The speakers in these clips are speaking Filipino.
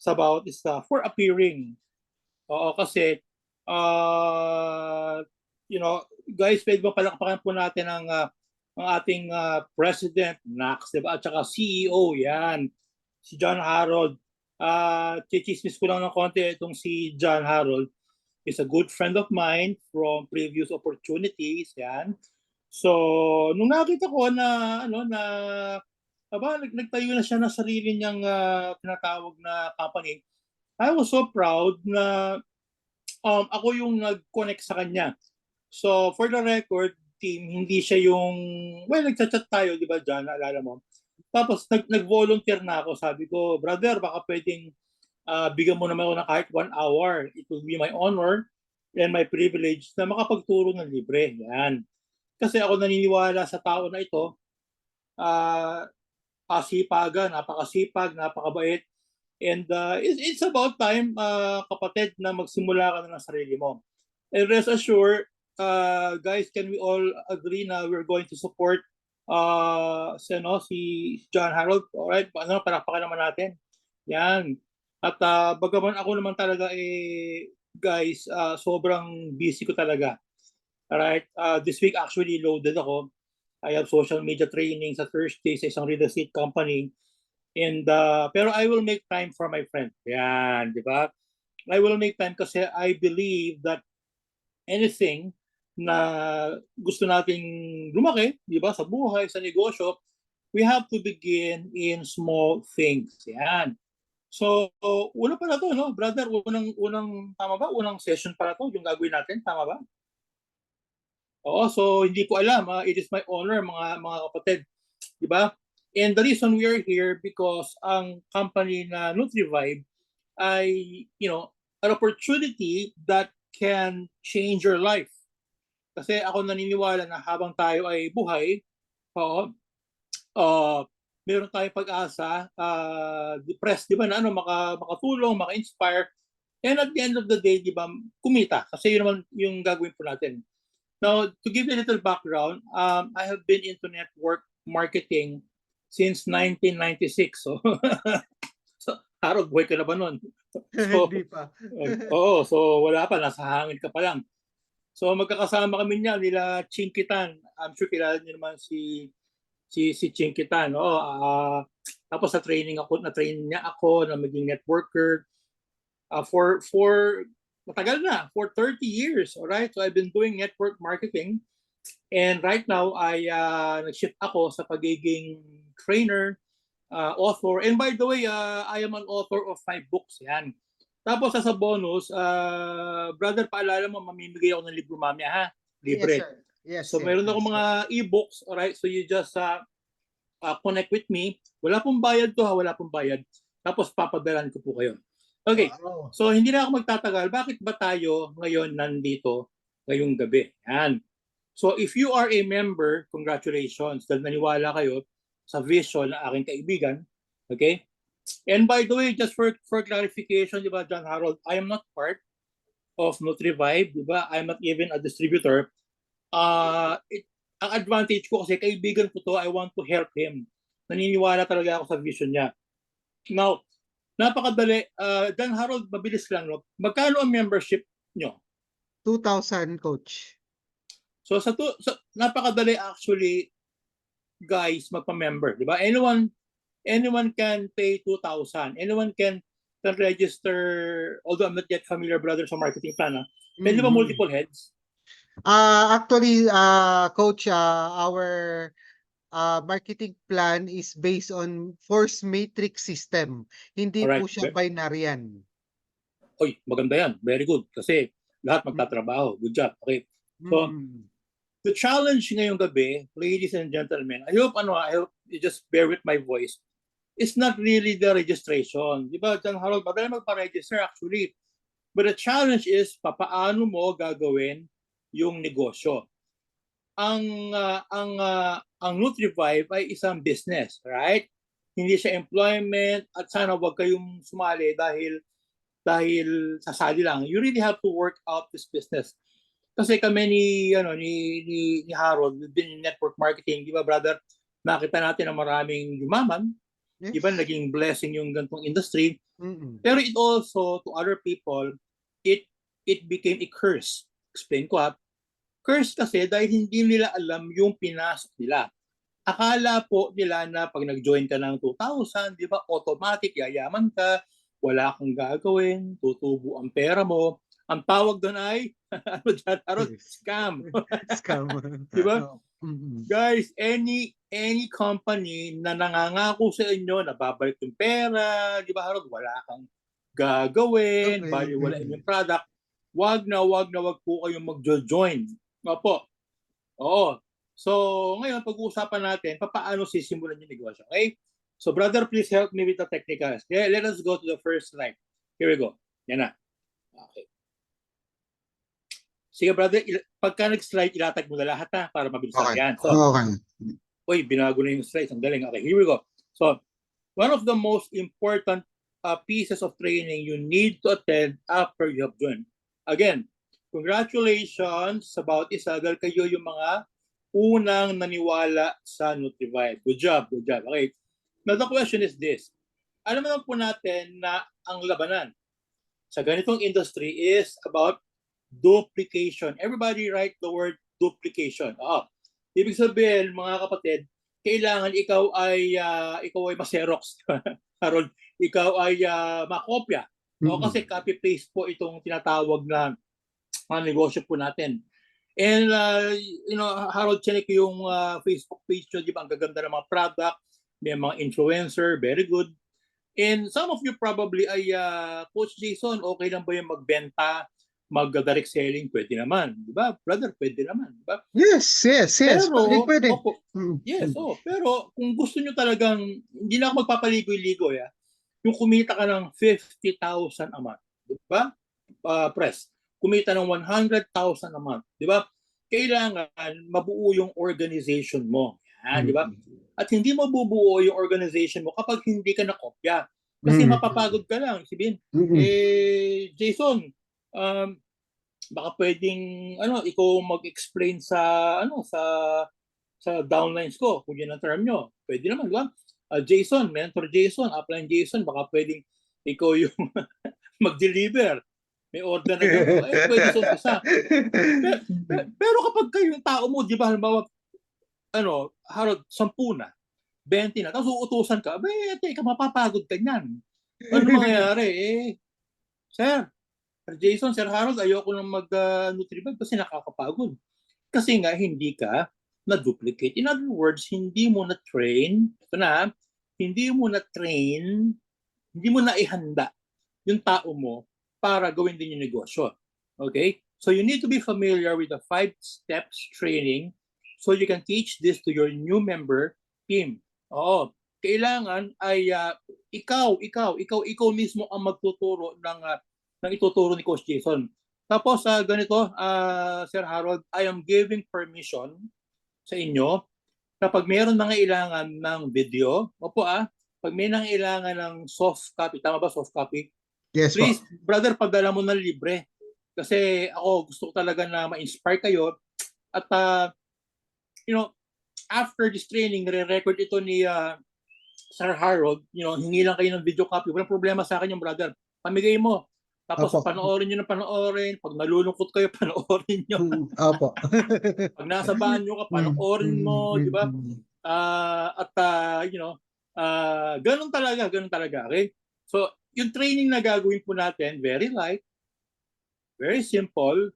about is for appearing. Oo, kasi, uh, guys, pwede ba palakpakan po natin ang ating President, Nax, diba? At saka CEO, yan, si John Harold. Chichismis ko lang ng konti itong si John Harold is a good friend of mine from previous opportunities, yan. So, nung nakita ko nagtayo na siya ng sarili niyang tinatawag na company, I was so proud na ako yung nag-connect sa kanya. So, for the record, team, hindi siya yung, nagchat-chat tayo, di ba, John, naalala mo? Tapos, nag-volunteer na ako. Sabi ko, brother, baka pwedeng bigyan mo naman ako ng kahit 1 hour. It will be my honor and my privilege na makapagturo ng libre. Yan. Kasi ako naniniwala sa tao na ito, kasipagan, napakasipag, napakabait. And it's about time, kapatid, na magsimula ka na ng sarili mo. And rest assured, guys, can we all agree na we're going to support si John Harold? Alright, palakpakan naman natin. Yan. At bagaman ako naman talaga, guys, sobrang busy ko talaga. Alright, this week actually loaded ako. I have social media training sa Thursday sa isang real estate company. And pero I will make time for my friend. Yan, di ba? I will make time kasi I believe that anything na gusto nating lumaki, di ba, sa buhay, sa negosyo, we have to begin in small things. Yan. So, una pa na to, no? Brother, tama ba? Unang session para to, yung gagawin natin, tama ba? Oo, so hindi ko alam. It is my honor, mga kapatid. Di ba? And the reason we are here because ang company na NutriVibe ay, an opportunity that can change your life. Kasi ako naniniwala na habang tayo ay buhay, meron tayong pag-asa, depressed, di ba, na makatulong, maka-inspire, and at the end of the day, di ba, kumita. Kasi yun naman yung gagawin po natin. Now, to give you a little background, I have been into network marketing since 1996. So, Harold, buhay ka na ba nun? So, Hindi pa. Oo, so wala pa, nasa hangin ka pa lang. So magkakasama kami niya, nila Chinkitan. I'm sure kilala niyo naman si Chinkitan. Tapos na-train niya ako na maging networker for matagal na, for 30 years. Alright, so I've been doing network marketing. And right now, nag-shift ako sa pagiging trainer, author. And by the way, I am an author of 5 books. Yan. Tapos sa bonus, brother, paalala mo, mamimigay ako ng libro mamaya, ha? Libre. Yes, sir. Yes, so meron ako mga e-books, alright? So you just connect with me. Wala pong bayad to, ha? Wala pong bayad. Tapos papadalan ko po kayo. Okay, wow. So hindi na ako magtatagal. Bakit ba tayo ngayon nandito ngayong gabi? Yan. So if you are a member, congratulations dahil naniwala kayo sa vision ng aking kaibigan. Okay? And by the way, just for clarification, di ba, John Harold, I am not part of NutriVibe, di ba? I'm not even a distributor. Ang advantage ko kasi kaibigan ko to, I want to help him. Naniniwala talaga ako sa vision niya. Now, napakadali. John Harold, mabilis lang, no? Magkano ang membership nyo? 2,000, coach. So napakadali actually, guys, magpa-member, di ba? Anyone can pay 2,000. Anyone can register, although I'm not yet familiar, brother, sa marketing plan. Pwede ba multiple heads? Actually, coach, our marketing plan is based on force matrix system. Hindi po siya binaryan. Oy, maganda yan. Very good. Kasi lahat magtatrabaho. Good job. Okay. So, the challenge ngayong gabi, ladies and gentlemen, I hope you just bear with my voice. It's not really the registration. Di ba, John Harold, madali magpa-register actually. But the challenge is, papaano mo gagawin yung negosyo? Ang NutriVibe ay isang business, right? Hindi siya employment at sana wag kayong sumali dahil sasali lang. You really have to work out this business. Kasi kami ni Harold, we've been in network marketing, di ba, brother? Nakita natin na maraming yumaman, Yes. Iba naging blessing yung ganitong industry. Mm-mm. Pero it also, to other people, it became a curse. Explain ko Curse kasi dahil hindi nila alam yung pinasok nila. Akala po nila na pag nag-join ka ng 2,000, di ba, automatic, yayaman ka, wala kang gagawin, tutubo ang pera mo. Ang tawag doon ay, ano dyan, scam. Scam. Di ba? Oh. Mm-mm. Guys, any company na nangangako sa inyo na babalik yung pera, di ba, Harold, wala kang gagawin, Okay. baliwalain yung product, wag na wag po kayong mag-join. Opo. Oo. So, ngayon, pag-uusapan natin, paano sisimulan yung negosyo. Okay? So, brother, please help me with the technicals. Okay, let us go to the first slide. Here we go. Yan na. Okay. Sige, brother, pagka nag-slide, ilatag mo na lahat para mabilis Okay. yan. So, Okay. uy, binago na yung slides. Ang galing. Okay, here we go. So, one of the most important pieces of training you need to attend after you have joined. Again, congratulations sa bawat isa dahil kayo yung mga unang naniwala sa NutriVibe. Good job, good job. Okay. Now the question is this. Alam naman po natin na ang labanan sa ganitong industry is about duplication. Everybody write the word duplication. Ibig sabihin, mga kapatid, kailangan ikaw ay ma-xerox. Harold, ikaw ay makopya. No? Kasi copy-paste po itong tinatawag na negosyo po natin. And, Harold, check yung Facebook page nyo, di ba? Ang gaganda ng mga product, may mga influencer, very good. And some of you probably ay, Coach Jason, okay lang ba yung magbenta, mag-direct selling? Pwede naman. Di ba? Brother, pwede naman. Di ba? Yes. Pero, Pwede. opo, yes, pero kung gusto nyo talagang, hindi na ako magpapaligoy-ligoy, yung kumita ka ng 50,000 a month. Di ba? Press. Kumita ng 100,000 a month, di ba? Kailangan mabuo yung organization mo. Yan, di ba? At hindi mabubuo yung organization mo kapag hindi ka nakopya. Kasi mapapagod ka lang. Sabihin, Jason, baka pwedeng ikaw mag-explain sa downlines ko kung yun ang term nyo. Pwede naman, di ba? Jason, mentor Jason, upline Jason, baka pwedeng ikaw yung mag-deliver. May order na ganito. Pwede sa umpisa. Pero kapag kayong tao mo, di ba, halimbawa, Harold, 10 na, 20 na, tapos uutusan ka, teka, mapapagod ka niyan. Ano mangyayari? Sir Jason, Sir Harold, ayoko nang mag-NutriVibe kasi nakakapagod. Kasi nga, hindi ka na-duplicate. In other words, hindi mo na-train, hindi mo na-train, hindi mo na-ihanda yung tao mo para gawin din yung negosyo. Okay? So you need to be familiar with the 5 steps training so you can teach this to your new member team. Kailangan ay ikaw mismo ang magtuturo ng ituturo ni Coach Jason. Tapos ganito, Sir Harold, I am giving permission sa inyo na pag mayroon nangailangan ng video, pag may nangailangan ng soft copy, tama ba soft copy? Yes, please, brother, padala mo ng libre. Kasi ako gusto ko talaga na ma-inspire kayo. At, after this training, re-record ito ni Sir Harold, hingi lang kayo ng video copy. Walang problema sa akin yung brother. Pamigay mo. Tapos panoorin nyo na panoorin. Pag nalulungkot kayo, panoorin nyo. Opo. Pag nasa banyo ka, panoorin mo. Di ba? Ganun talaga. Okay? So, yung training na gagawin po natin, very light, very simple,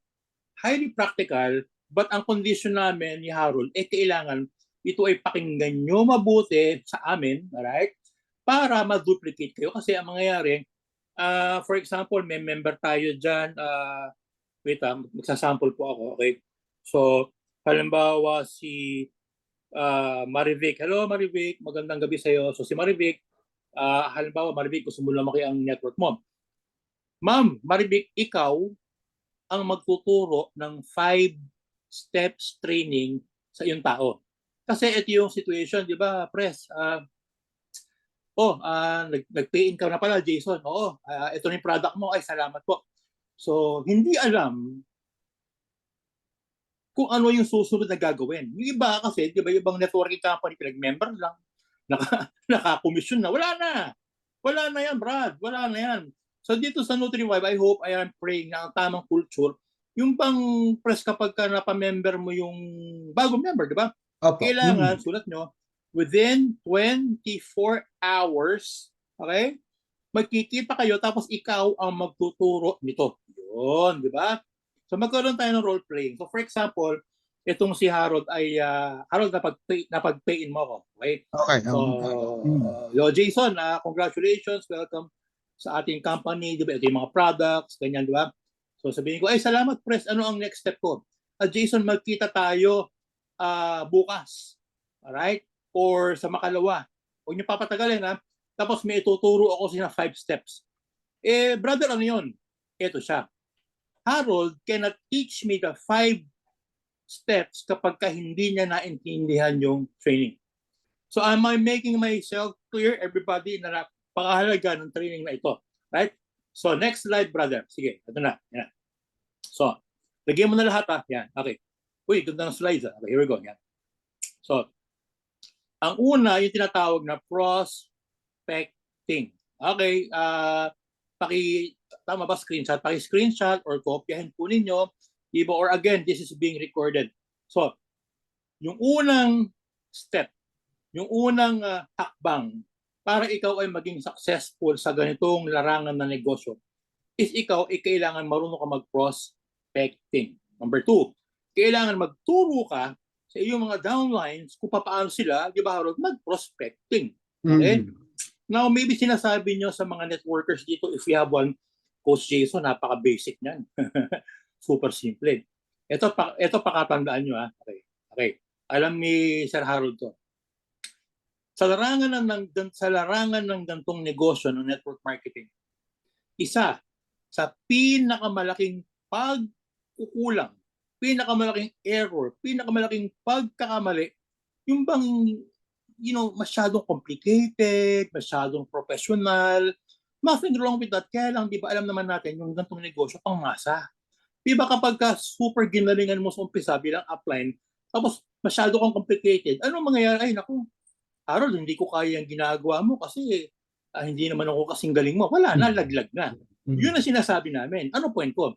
highly practical, but ang condition namin ni Harold, kailangan ito ay pakinggan nyo mabuti sa amin, alright? Para ma-duplicate kayo. Kasi ang mangyayari, for example, may member tayo dyan, magsasample po ako, okay? So, halimbawa si Marivic. Hello Marivic, magandang gabi sa'yo. So si Marivic, halimbawa Marivic, gusto mo lumaki ang network mo. Ma'am, Marivic, ikaw ang magtuturo ng 5 steps training sa iyong tao. Kasi ito yung situation, di ba, Pres? Nag-pay in ka na pala, Jason. Ito na yung product mo. Ay, salamat po. So, hindi alam kung ano yung susunod na gagawin. Yung iba kasi, di ba, ibang networking company, pinag-member lang. nakakomisyon na. Wala na. Wala na yan, Brad. Wala na yan. So dito sa NutriWive, I hope, I am praying na ang tamang culture, yung bang press kapag ka napamember mo yung bagong member, di ba? Opo. Kailangan, sulat nyo, within 24 hours, okay? Magkikita kayo tapos ikaw ang magtuturo nito. Yun, di ba? So magkaroon tayo ng role playing. So for example, itong si Harold ay Harold napag-pay-in mo ako. Okay? Okay. So yo Jason, congratulations, welcome sa ating company, di ba? Ito yung mga products, ganyan, di ba? So sabihin ko, ay salamat press, ano ang next step ko? Jason, magkita tayo bukas. Alright? Or sa Makalawa. Huwag niyo papatagalin ha. Tapos may ituturo ako sa 5 steps. Brother, ano yun? Ito siya. Harold cannot teach me the 5 steps kapag ka hindi niya naintindihan yung training. So am I making myself clear, everybody, na napakahalaga ng training na ito? Right? So next slide, brother. Sige, ito na. Yan. So, lagyan mo na lahat ha. Yan, okay. Uy, ganda ng slides ha. Okay, here we go. Yan. So, ang una, yung tinatawag na prospecting. Okay, tama ba screenshot? Paki-screenshot or kopyahin po ninyo. Diba? Or again, this is being recorded. So, yung unang step, yung unang hakbang para ikaw ay maging successful sa ganitong larangan na negosyo is ikaw ay kailangan marunong ka mag-prospecting. Number 2, kailangan magturo ka sa iyong mga downlines kung paano sila, di ba, Harold, mag-prospecting. Okay? Now, maybe sinasabi nyo sa mga networkers dito, if you have one, Coach Jason, napaka-basic niyan. Super simple. Ito pakatandaan nyo ha. Okay. Alam ni Sir Harold to. Sa larangan ng gantong negosyo ng network marketing, isa sa pinakamalaking pagkukulang, pinakamalaking error, pinakamalaking pagkakamali, yung bang masyadong complicated, masyadong professional, nothing wrong with that. Kaya lang, di ba alam naman natin yung gantong negosyo, pangmasa. Di ba kapag ka super ginalingan mo sa umpisa bilang upline, tapos masyado kang complicated, ano mangyayari? Ay, naku, Harold, hindi ko kaya yung ginagawa mo kasi hindi naman ako kasing galing mo. Wala na, laglag na. Yun ang sinasabi namin. Ano point ko?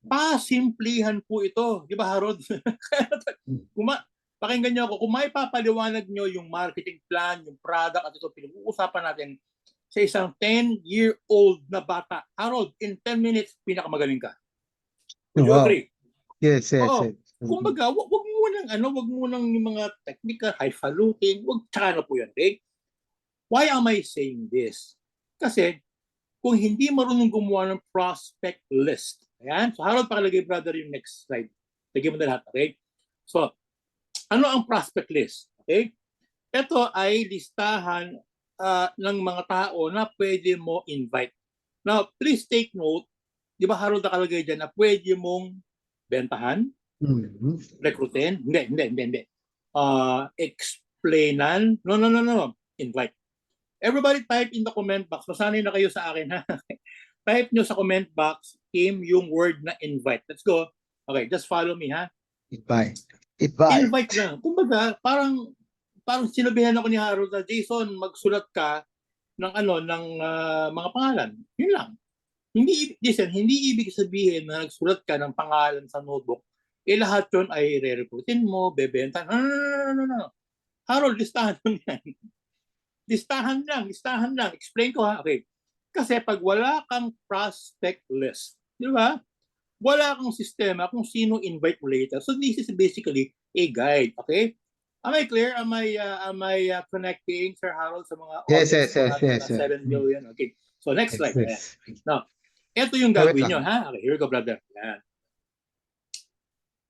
Pasimplihan po ito. Di ba, Harold? Pakinggan niyo ako. Kung may papaliwanag niyo yung marketing plan, yung product, at ito pinag-uusapan natin sa isang 10-year-old na bata, Harold, in 10 minutes, pinakamagaling ka. Would you agree? Yes. Kumbaga, wag mo nang yung mga technical, highfalutin, tsaka na po yan, okay? Why am I saying this? Kasi, kung hindi marunong gumawa ng prospect list, ayan, so Harold, pakilagay, brother, yung next slide. Lagyan mo na lahat, okay? So, ano ang prospect list? Okay? Ito ay listahan ng mga tao na pwede mo invite. Now, please take note, di ba Harold nakalagay dyan na pwede mong bentahan, rekrutin, hindi. Explainan, no. Invite. Everybody type in the comment box. Masanay na kayo sa akin, ha? Type nyo sa comment box, Kim, yung word na invite. Let's go. Okay, just follow me, ha? Invite. Invite lang. Kumbaga, parang sinabihan ako ni Harold na, Jason, magsulat ka ng mga pangalan. Yun lang. Hindi ibig sabihin na nagsulat ka ng pangalan sa notebook, lahat yun ay re-recruitin mo, bebenta. No. Harold, listahan lang yan. Listahan lang. Explain ko ha. Okay. Kasi pag wala kang prospect list, di ba? Wala kang sistema kung sino invite mo later. So this is basically a guide. Okay? Am I clear? Am I connecting, Sir Harold, sa mga audience Yes. 7 million? Okay. So next slide. Now, ito yung gagawin nyo, ha? Okay, here we go, brother. Yan.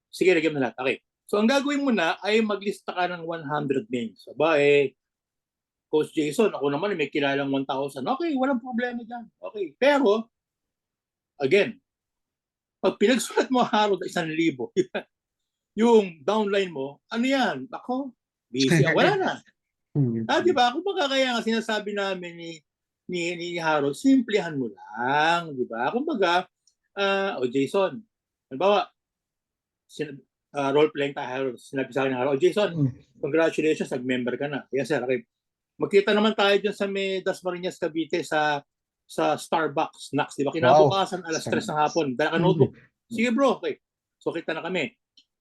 Sige, lagyan mo na lahat. Okay. So, ang gagawin mo na ay maglista ka ng 100 names. Aba, Coach Jason, ako naman may kilalang 1,000. Okay, walang problema dyan. Okay. Pero, again, pag pinagsulat mo, Harold, 1,000, yung downline mo, ano yan? Ako, busy. Wala na. Di ba? Kung baka kaya nga sinasabi namin ni Harold, simplihan mo lang, di ba? Kumbaga, Jason, halimbawa, role-playing tayo, Harold. Sinabi sa akin, Harold, Jason, congratulations, nag-member ka na. Yes, sir. Okay. Magkita naman tayo dyan sa may Dasmariñas, Cavite sa Starbucks, Snacks, di ba? Kinabukasan, alas 3 ng hapon. Dala ka notebook. Sige bro, okay. So, kita na kami.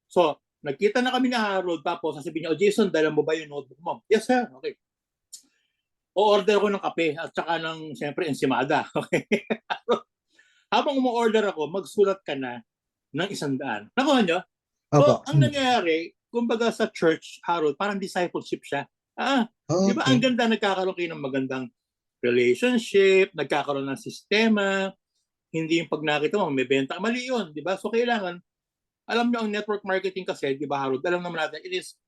So, nagkita na kami ni Harold, tapos sasabihin niya, Jason, dala mo ba yung notebook mo? Yes, sir. Okay. O-order ko ng kape at saka ng, siyempre, ensimada. Okay. Habang umu-order ako, magsulat ka na ng 100. Nakuha nyo? So, ang nangyayari, kumbaga sa church, Harold, parang discipleship siya. Di ba? Ang ganda, nagkakaroon kayo ng magandang relationship, nagkakaroon ng sistema, hindi yung pag nakita mo, may benta, mali yun, di ba? So, kailangan, alam nyo, ang network marketing kasi, di ba, Harold, alam naman natin, it is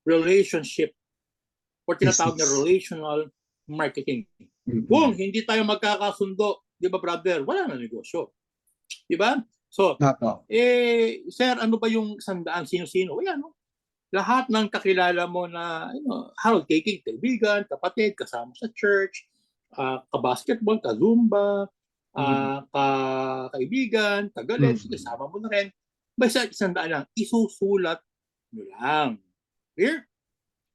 relationship or tinatawag na relational marketing. Kung hindi tayo magkakasundo, di ba, brother, wala na negosyo. Di ba? So, sir, ano ba yung 100? Sino-sino? Wala, no? Lahat ng kakilala mo na, Harold, kaibigan, kapatid, kasama sa church, ka-basketball, ka-zumba, kaibigan, kagalit, kasama mo na rin. Basta 100 lang, isusulat nyo lang. Clear?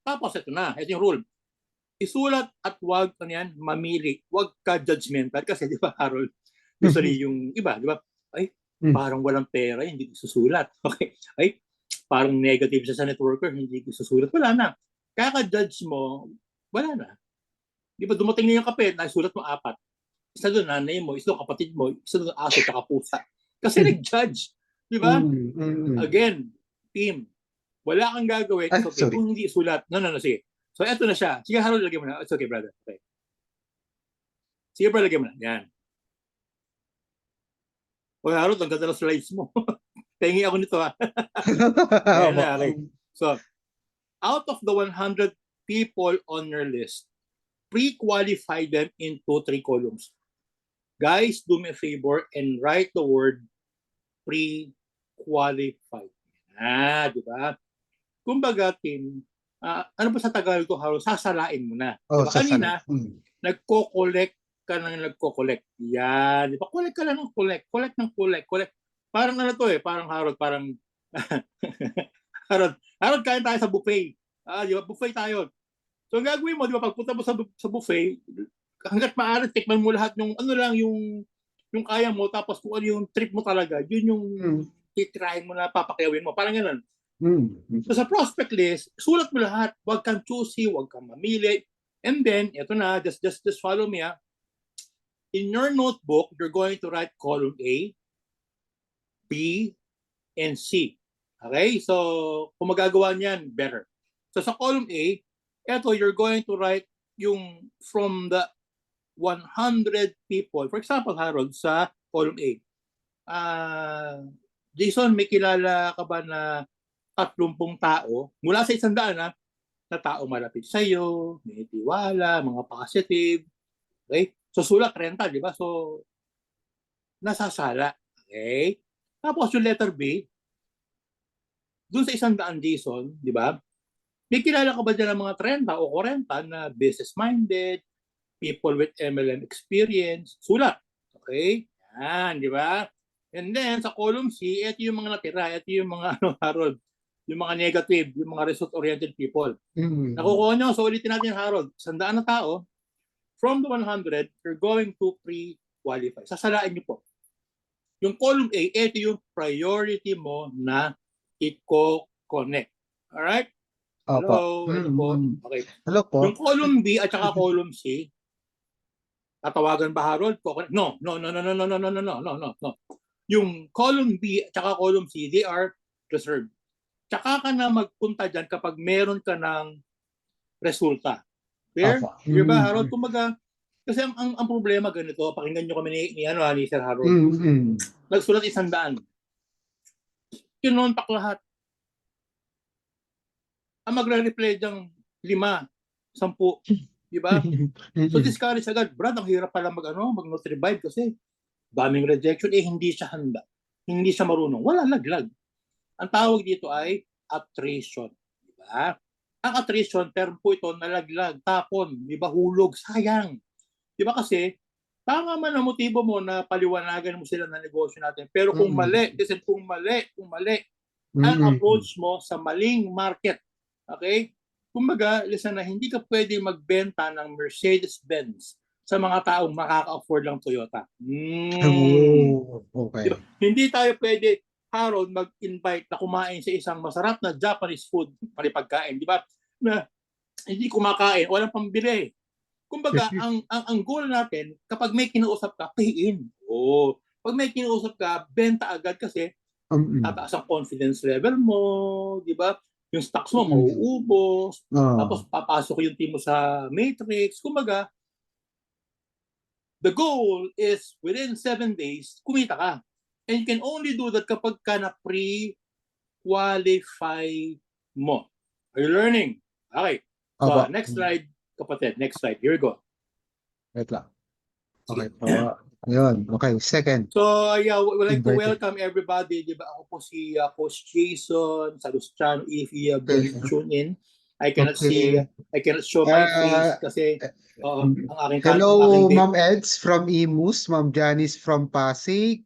Tapos ito na, ito yung rule. Isulat at wag mamili. Wag ka judgmental kasi di ba, Harold? Usually yung iba, di ba? Ay, parang walang pera, hindi isusulat. Okay? Ay, parang negative siya sa networker, hindi isusulat. Wala na. Kaka-judge mo, wala na. Di ba, dumating na yung kape, naisulat mo 4. Isa doon, nanay mo, isa doon, kapatid mo, isa doon, aso, tsaka pusa. Kasi nag-judge. Di ba? Again, team. Wala kang gagawin. It's okay. Kung hindi isulat. No, sige. So, eto na siya. Sige, Harold, lagyan mo na. It's okay, brother. Okay. Sige, brother, lagyan mo na. Yan. O, Harold, ang ganda ng slides mo. Pengi ako nito, ha? Ayan na, okay. So, out of the 100 people on your list, pre-qualify them into 3 columns. Guys, do me a favor and write the word pre-qualified. Di ba? Kumbaga, Tim, ano ba sa Tagalog to, Harold? Sasalain mo na. Diba? Kanina, nagko-collect ka ng nagko-collect. Yan. Di ba? Collect ka lang ng collect. Collect ng collect. Parang ano to parang Harold, parang Harold, kain tayo sa buffet. Di ba? Buffet tayo. So, ang gagawin mo, di ba, pagpunta mo sa buffet, hanggat maaari, tikman mo lahat yung, yung kaya mo, tapos kung ano yung trip mo talaga, yun yung titirahin mo na papakayawin mo. Parang ganun. So, sa prospect list, sulat mo lahat. Huwag kang choosy, huwag kang mamili. And then, eto na, just follow me, In your notebook, you're going to write column A, B, and C. Okay? So, kung magagawa niyan, better. So, sa column A, eto, you're going to write yung from the 100 people. For example, Harold, sa column A. Jason, may kilala ka ba na 30 tao mula sa 100 na tao malapit sa iyo, may tiwala, mga positive. Okay? So, sulat 30, di ba? So, nasasala. Okay? Tapos yung letter B, dun sa 100 Jason, di ba? May kilala ka ba dyan ng mga 30 o 40 na business-minded, people with MLM experience? Sulat. Okay? Yan, di ba? And then, sa column C, ito yung mga natira. Ito yung mga, Harold, yung mga negative, yung mga result-oriented people. Nakukuha nyo, so ulitin natin, Harold. 100 na tao, from the 100, you're going to pre-qualify. Sasalain nyo po. Yung column A, ito yung priority mo na i-connect. Alright? Hello? Hello po. Okay. Hello po. Yung column B at saka column C, tatawagan ba, Harold? No. Yung column B at saka column C, they are reserved. Tsaka ka na magpunta dyan kapag meron ka ng resulta. Clear? Clear ba, Harold? Kumbaga, kasi ang problema ganito, pakinggan nyo kami ni Sir Harold. Nagsulat 100. Kinontak lahat. Ang magre-reply dyang 5, 10. Di ba? So, discourage agad. Brad, ang hirap pala mag-not revive kasi daming rejection. Hindi siya handa. Hindi siya marunong. Wala, laglag. Ang tawag dito ay attrition. Diba? Ang attrition, term po ito, nalaglag, tapon, diba, hulog, sayang. Diba kasi, tama man ang motibo mo na paliwanagan mo sila na negosyo natin. Pero kung mali, kung mali, ang Mm-mm. approach mo sa maling market. Okay? Kumbaga, listen na, hindi ka pwede magbenta ng Mercedes-Benz sa mga taong makaka-afford lang Toyota. Oh, Diba? okay. Hindi tayo pwede, Harold, mag-invite na kumain sa isang masarap na Japanese food, pagkain, di ba? Na hindi kumakain, walang pambili. Kumbaga, ang goal natin, kapag may kinausap ka, pay in. Oh, pag may kinausap ka, benta agad kasi Mm-mm. tataas ang confidence level mo, di ba? Yung stocks mo Mm. mauubos, tapos Oh. papasok yung team mo sa matrix. Kumbaga, the goal is within 7 days, kumita ka. And you can only do that kapag ka na pre-qualify mo. Are you learning? Okay. So, Aba. next slide, kapatid. Next slide. Here we go. Wait lang. Okay Sige. po. Yun. Okay. Second. So, yeah, we'd like to Inverted. welcome everybody. Di ba? Ako po si Coach Jason Salustiano. If you are Okay. going to tune in, I cannot see, Okay. I cannot show my face kasi ang Hello, aking date. Ma'am Eds from Imus, Ma'am Janice from Pasig,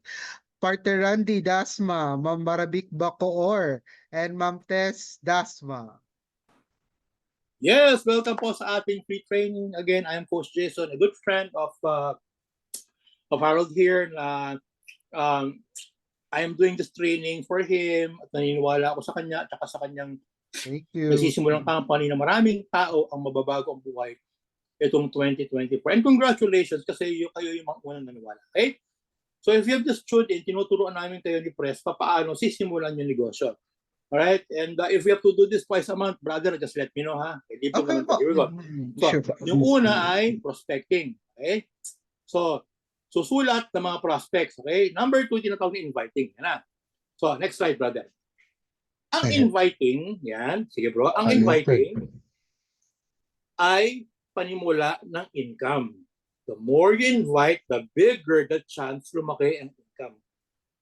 Partner Randy Dasma, Ma'am Marabik Bacoor, and Ma'am Tess Dasma. Yes, welcome po sa ating free training. Again, I am Coach Jason, a good friend of Harold here. I am doing this training for him at naniniwala ako sa kanya at sa kanyang Thank you. nagsisimulang company na maraming tao ang mababago ang buhay itong 2024. And congratulations kasi kayo yung mga unang naniwala. Okay? So if you have just tuned in, tinuturuan namin kayo ni Press paano sisimulan yung negosyo. Alright? And if we have to do this twice a month, brother, just let me know, ha? Libre Okay naman to. po. Here we go. So, Sure po. yung una ay prospecting. Okay? So, susulat ng mga prospects. Okay? Number 2, tinatawag na inviting. Yan na. So, next slide, brother. Ang Okay. inviting, yan. Sige bro. Ang inviting ay panimula ng income. The more you invite, the bigger the chance lumaki ang income.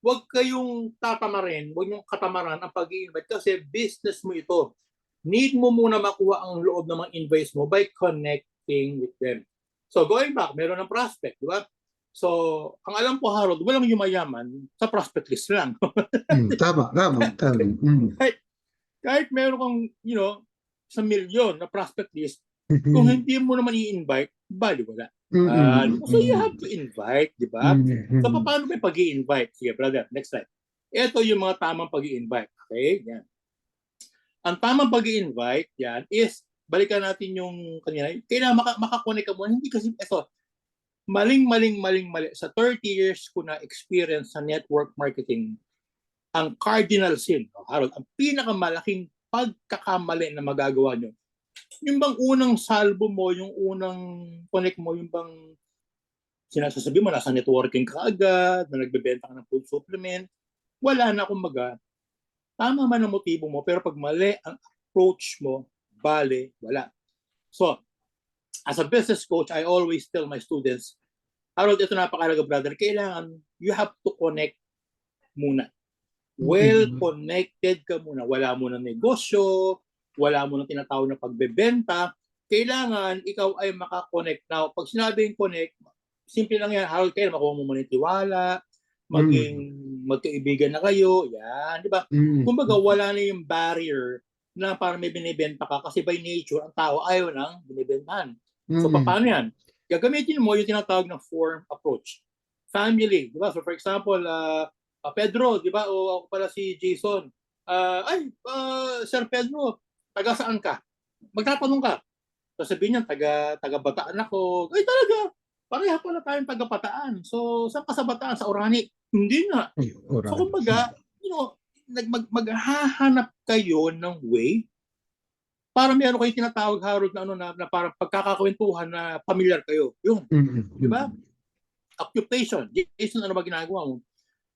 Huwag kayong tatamarin, huwag niyong katamaran ang pag-i-invite kasi business mo ito. Need mo muna makuha ang loob ng mga invites mo by connecting with them. So going back, meron ng prospect, di ba? So, ang alam ko, Harold, walang yumayaman sa prospect list lang. Tama. kahit meron kang, sa milyon na prospect list, kung hindi mo naman i-invite, bali wala. So you have to invite, di ba? So paano may pag-i-invite? Sige, brother, next slide. Ito yung mga tamang pag-i-invite. Okay? Yan. Ang tamang pag-i-invite, yan, is, balikan natin yung kanina, kailangan makakonek ka muna. Hindi kasi, ito, mali. Sa 30 years ko na experience sa network marketing, ang cardinal sin, Harold, ang pinakamalaking pagkakamali na magagawa nyo, yung bang unang salbo mo, yung unang connect mo, yung bang sinasasabi mo, nasa networking ka agad, na nagbebenta ka ng food supplement, wala na kumbaga. Tama man ang motibo mo, pero pag mali ang approach mo, bale, wala. So, as a business coach, I always tell my students, Harold, ito napakalaga, brother, kailangan you have to connect muna. Well connected ka muna. Wala mo ng negosyo, wala mo ng tinatawag na pagbebenta. Kailangan ikaw ay makakonect. Now, pag sinabing connect, simple lang yan. Harold, kaya makuha mo muna yung tiwala, maging magkaibigan na kayo. Yan, di ba? Kumbaga, wala na yung barrier na parang may binibenta ka kasi by nature, ang tao ayaw nang binibentahan. So, paano yan? Gagamitin mo yung tinatawag na form approach. Family, di ba? So, for example, Pedro, di ba? O ako pala si Jason. Sir Pedro, taga saan ka? Magtatanong ka. Sasabihin niya, taga Bataan ako. Ay, talaga. Pareha pala tayong taga Bataan. So, saan ka sa Bataan? Sa Orani? Hindi nga. So, kumbaga, maghahanap kayo ng way para meron kayong tinatawag, Harold, na parang pagkakakwentuhan na pamilyar kayo. Yun. Di ba? Occupation. Jason, ano ba ginagawa mo?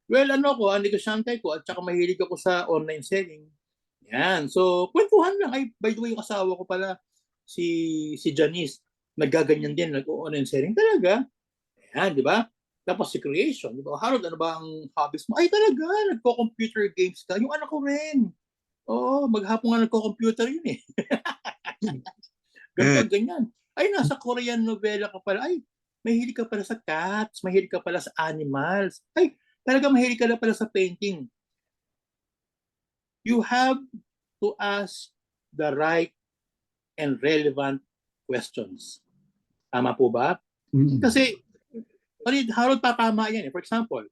Well, ang negosyante ko at saka mahilig ako sa online selling. Yan. So, kwentuhan lang. Ay, by the way, yung asawa ko pala, si Janice, naggaganyan din, nag-online selling. Talaga? Yan, di ba? Tapos si creation. Di ba? Harold, ano ba ang hobbies mo? Ay, talaga, nagko-computer games ka. Yung anak ko rin. Oo, maghapon nga nagko-computer yun eh. Ganyan. Ay, nasa Korean novela ka pala. Ay, mahilig ka pala sa cats. Mahilig ka pala sa animals. Ay, talaga mahilig ka na pala sa painting. you have to ask the right and relevant questions. Tama po ba? Kasi, Harold, tatama yan eh. For example,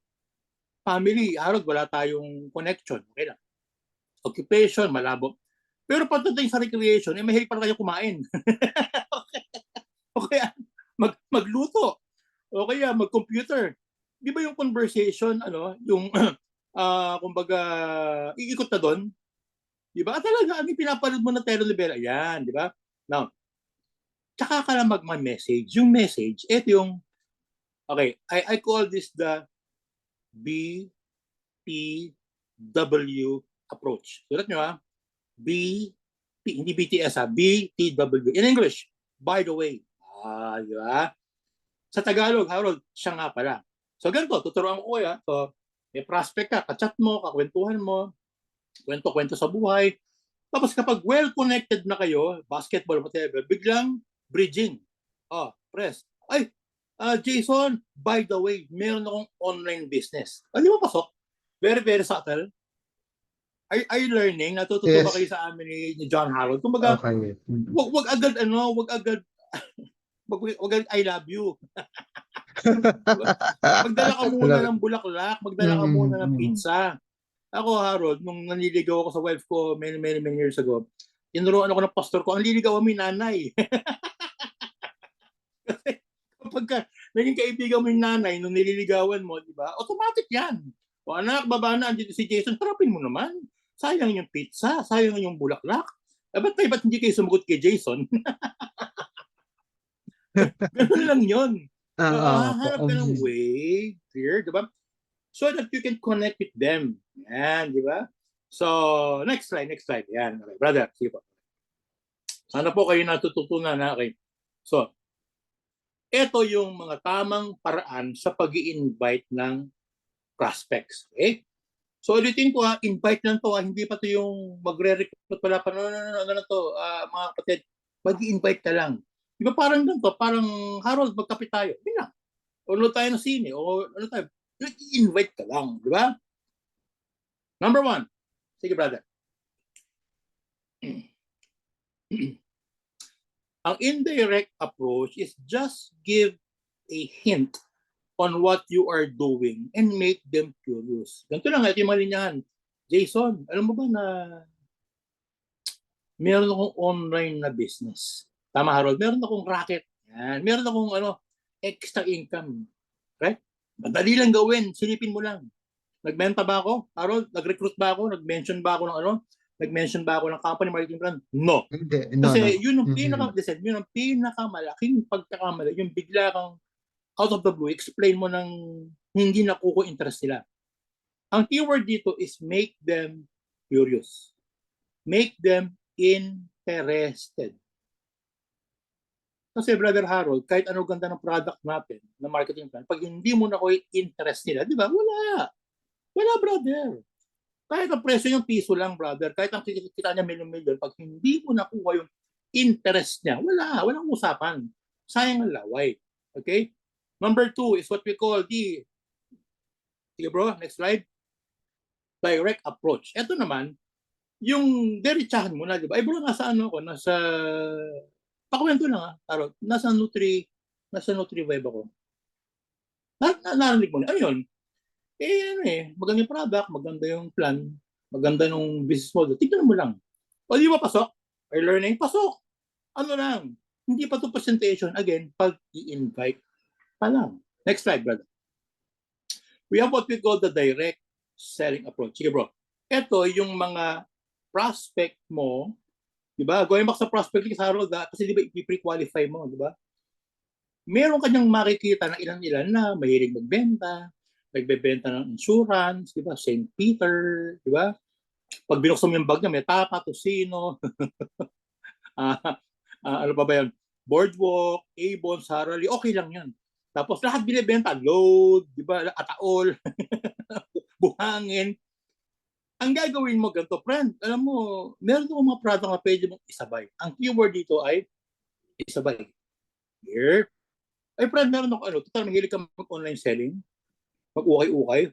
family, Harold, wala tayong connection. Okay lang. Occupation, malabo. Pero pagdating sa recreation, eh, mahilig pa kayo kumain. O kaya, magluto. O kaya, mag-computer. Di ba yung conversation, yung, kumbaga, iikot na doon? Di ba? At talaga, ano yung pinapanood mo na telenovela? Yan, di ba? Now, tsaka ka lang mag-message. Yung message, ito yung, okay, I call this the BTW approach. Sulat nyo ha, hindi BTS ha, BTW. In English, by the way. Di ba? Sa Tagalog, Harold, siya nga pala. So ganito, tuturuan ko ya. So, may prospect ka, kachat mo, kakwentuhan mo, kwento-kwento sa buhay. Tapos kapag well-connected na kayo, basketball, whatever, biglang bridging. Press. Ay, Jason, by the way, meron akong online business. Di ba pasok? Very, very subtle. Are you learning? Natututo ba kayo sa amin ni John Harold? Kumbaga, Okay. wag agad I love you. Magdala ka muna ng bulaklak, magdala ka muna ng pizza. Ako, Harold, nung nanliligaw ako sa wife ko many years ago, tinuruan ako ng pastor ko, ang liligawan mo yung nanay. Kasi kapag naging kaibigan mo yung nanay nung nililigawan mo, di ba? Automatic yan. O anak, baba na, andito si Jason, harapin mo naman. Sayang yung pizza, sayang yung bulaklak. Ba't hindi kayo sumagot kay Jason? Ganun lang yun. Hanap ka ng way, clear, di ba? So that you can connect with them. Yan, di ba? So, next slide. Yan, okay. Brother, sige po. Sana po kayo natututunan na. Okay. So, ito yung mga tamang paraan sa pag-i-invite ng prospects. Okay? So, ulitin ko invite lang to hindi pa to yung magre-recruit pala pa, no, to, mga kapatid, mag-i-invite ka lang. Di ba parang ganito, parang Harold, magkapit tayo. Hindi lang. O tayo ng sine, o tayo, i-invite ka lang, di ba? Number 1. Sige, brother. Ang indirect approach is just give a hint on what you are doing and make them curious. Ganito lang, ito yung malinyahan. Jason, alam mo ba na meron akong online na business? Tama, Harold? Meron akong racket. Yan. Meron akong extra income. Right? Madali lang gawin. Silipin mo lang. Nagbenta ba ako? Harold, nag-recruit ba ako? Nag-mention ba ako ng Nag-mention ba ako ng company marketing plan? No. Hindi. Kasi yun ang pinakamalaking pagkakamali. Yung bigla kang out of the blue, explain mo ng hindi nakuko interest nila. Ang keyword dito is make them curious. Make them interested. Kasi Brother Harold, kahit ano ganda ng product natin, na marketing plan, pag hindi mo nakuha interest nila, di ba? Wala. Wala, brother. Kahit ang presyo yung piso lang, brother, kahit ang kita niya milyon-milyon, pag hindi mo nakuha yung interest niya, walang usapan. Sayang ang laway. Okay? Number 2 is what we call sige bro, next slide. Direct approach. Ito naman, yung diretsahan mo na, di ba? Ay bro, nasa pakwento lang Tarot, nasa Nutri-Vibe ako. Narinig mo na, ayun. Maganda yung product, maganda yung plan, maganda yung business model. Tignan mo lang. O di ba pasok? Or learning, pasok. Ano lang, hindi pa to presentation. Again, pag i-invite pa lang. Next slide, brother. We have what we call the direct selling approach. Sige, bro. Ito yung mga prospect mo, di ba? Going back sa prospect sa Harold, kasi di ba i-pre-qualify mo, di ba? Meron kanyang makikita na ilan-ilan na mahilig magbenta, nagbebenta ng insurance, di ba? St. Peter, di ba? Pag binuksan mo yung bag niya, may Tapa, Tosino, ano pa ba yan? Boardwalk, Avon, Sarali, okay lang yan. Tapos lahat binibenta, load, di ba? Ataol, buhangin. Ang gagawin mo ganito, friend, alam mo, meron akong mga product na pwede mong isabay. Ang keyword dito ay isabay. Here. Ay, friend, meron ako, total, mahilig ka mag-online selling, mag-ukay-ukay,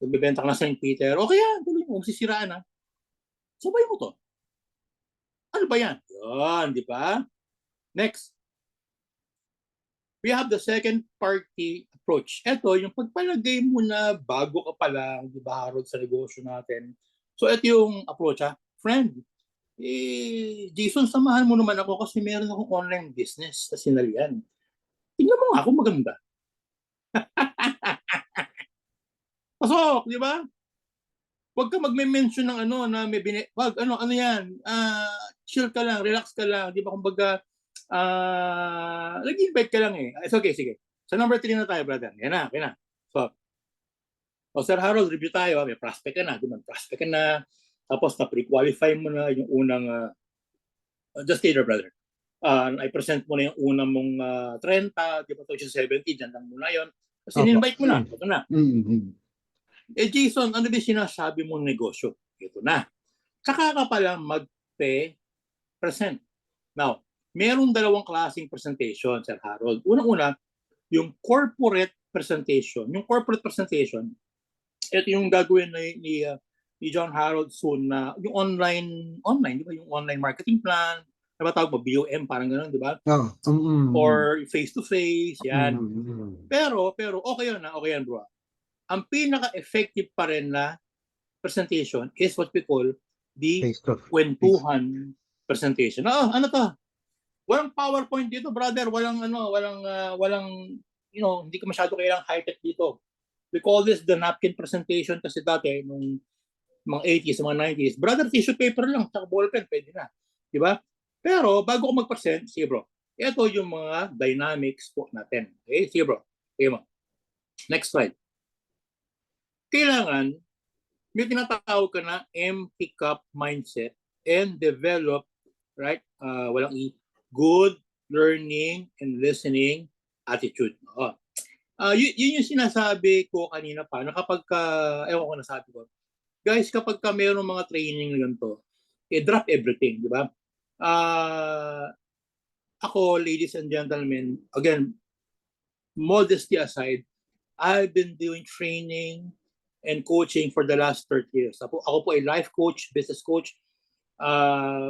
magbibenta ka na sa St. Peter, okay yan, tuloy mo, sisiraan na. Sabay mo to. Ano ba yan? Yun, di ba? Next. We have the second party approach. Ito, yung pagpalagay mo na bago ka pa lang, di ba, Harold, sa negosyo natin. So, ito yung approach, ha? Friend, Jason, samahan mo naman ako kasi meron akong online business sa sinalian. Tingnan mo nga ako maganda. Pasok, di ba? Huwag ka magme-mention ng ano na may wag ano yan. Chill ka lang, relax ka lang, di ba? Kumbaga nag-invite ka lang eh. It's okay, sige. Sa number 3 na tayo, brother. Yan na, yan na. So, Sir Harold, review tayo. May prospect ka na, di ba? Prospect ka na. Tapos na-pre-qualify mo na yung unang just stay there, brother. I-present mo na yung unang mong 30, di ba? So, 70, dyan lang muna yun. Kasi in-invite mo na. Ito na. Jason, ano ba sinasabi mong negosyo? Ito na. Tsaka ka pala mag-present. Now, merong dalawang klaseng presentation, Sir Harold. Unang-una, yung corporate presentation. Yung corporate presentation, ito yung gagawin ni John Harold soon na yung online, di ba? Yung online marketing plan, na ba tawag mo? BOM, parang gano'n, di ba? Or face-to-face, yan. Pero, okay yan, bro. Ang pinaka-effective pa rin na presentation is what we call the kwentuhan presentation. Ano to? Walang PowerPoint dito, brother. Walang hindi ka masyado kailangang high-tech dito. We call this the napkin presentation kasi dati nung mga 80s, mga 90s, brother, tissue paper lang, tsaka ballpen, pwede na. Di ba? Pero bago ko mag-present, sige bro, ito yung mga dynamics po natin. Okay, sige bro. Okay mo. Next slide. Kailangan may tinatawag ka na empty cup mindset and develop, right? Walang good learning and listening attitude. Yun yung sinasabi ko kanina pa na kapag ewan ko nasabi ko, guys, kapag ka mayroong mga training na ganito, drop everything, di ba? Ako, ladies and gentlemen, again, modesty aside, I've been doing training and coaching for the last 30 years. Ako po ay life coach, business coach.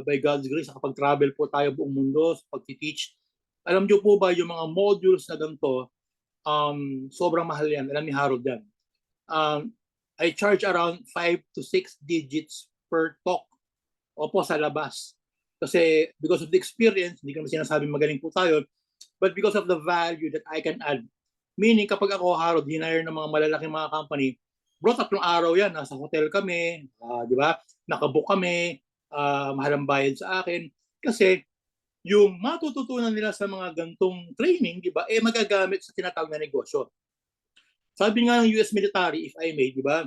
By God's grace, nakapag-travel po tayo buong mundo sa pag-teach. Alam niyo po ba yung mga modules na ganito, sobrang mahal yan. Alam ni Harold yan. I charge around 5 to 6 digits per talk. Opo, sa labas. Kasi because of the experience, hindi ko naman sinasabi magaling po tayo, but because of the value that I can add. Meaning, kapag ako, Harold, hinire ng mga malalaking mga company, bro, 3 araw yan, nasa hotel kami, di ba? Nakabook kami, mahal ang bayad sa akin. Kasi yung matututunan nila sa mga gantong training, di ba, magagamit sa tinatawag na negosyo. Sabi nga ng US military, if I may, di ba,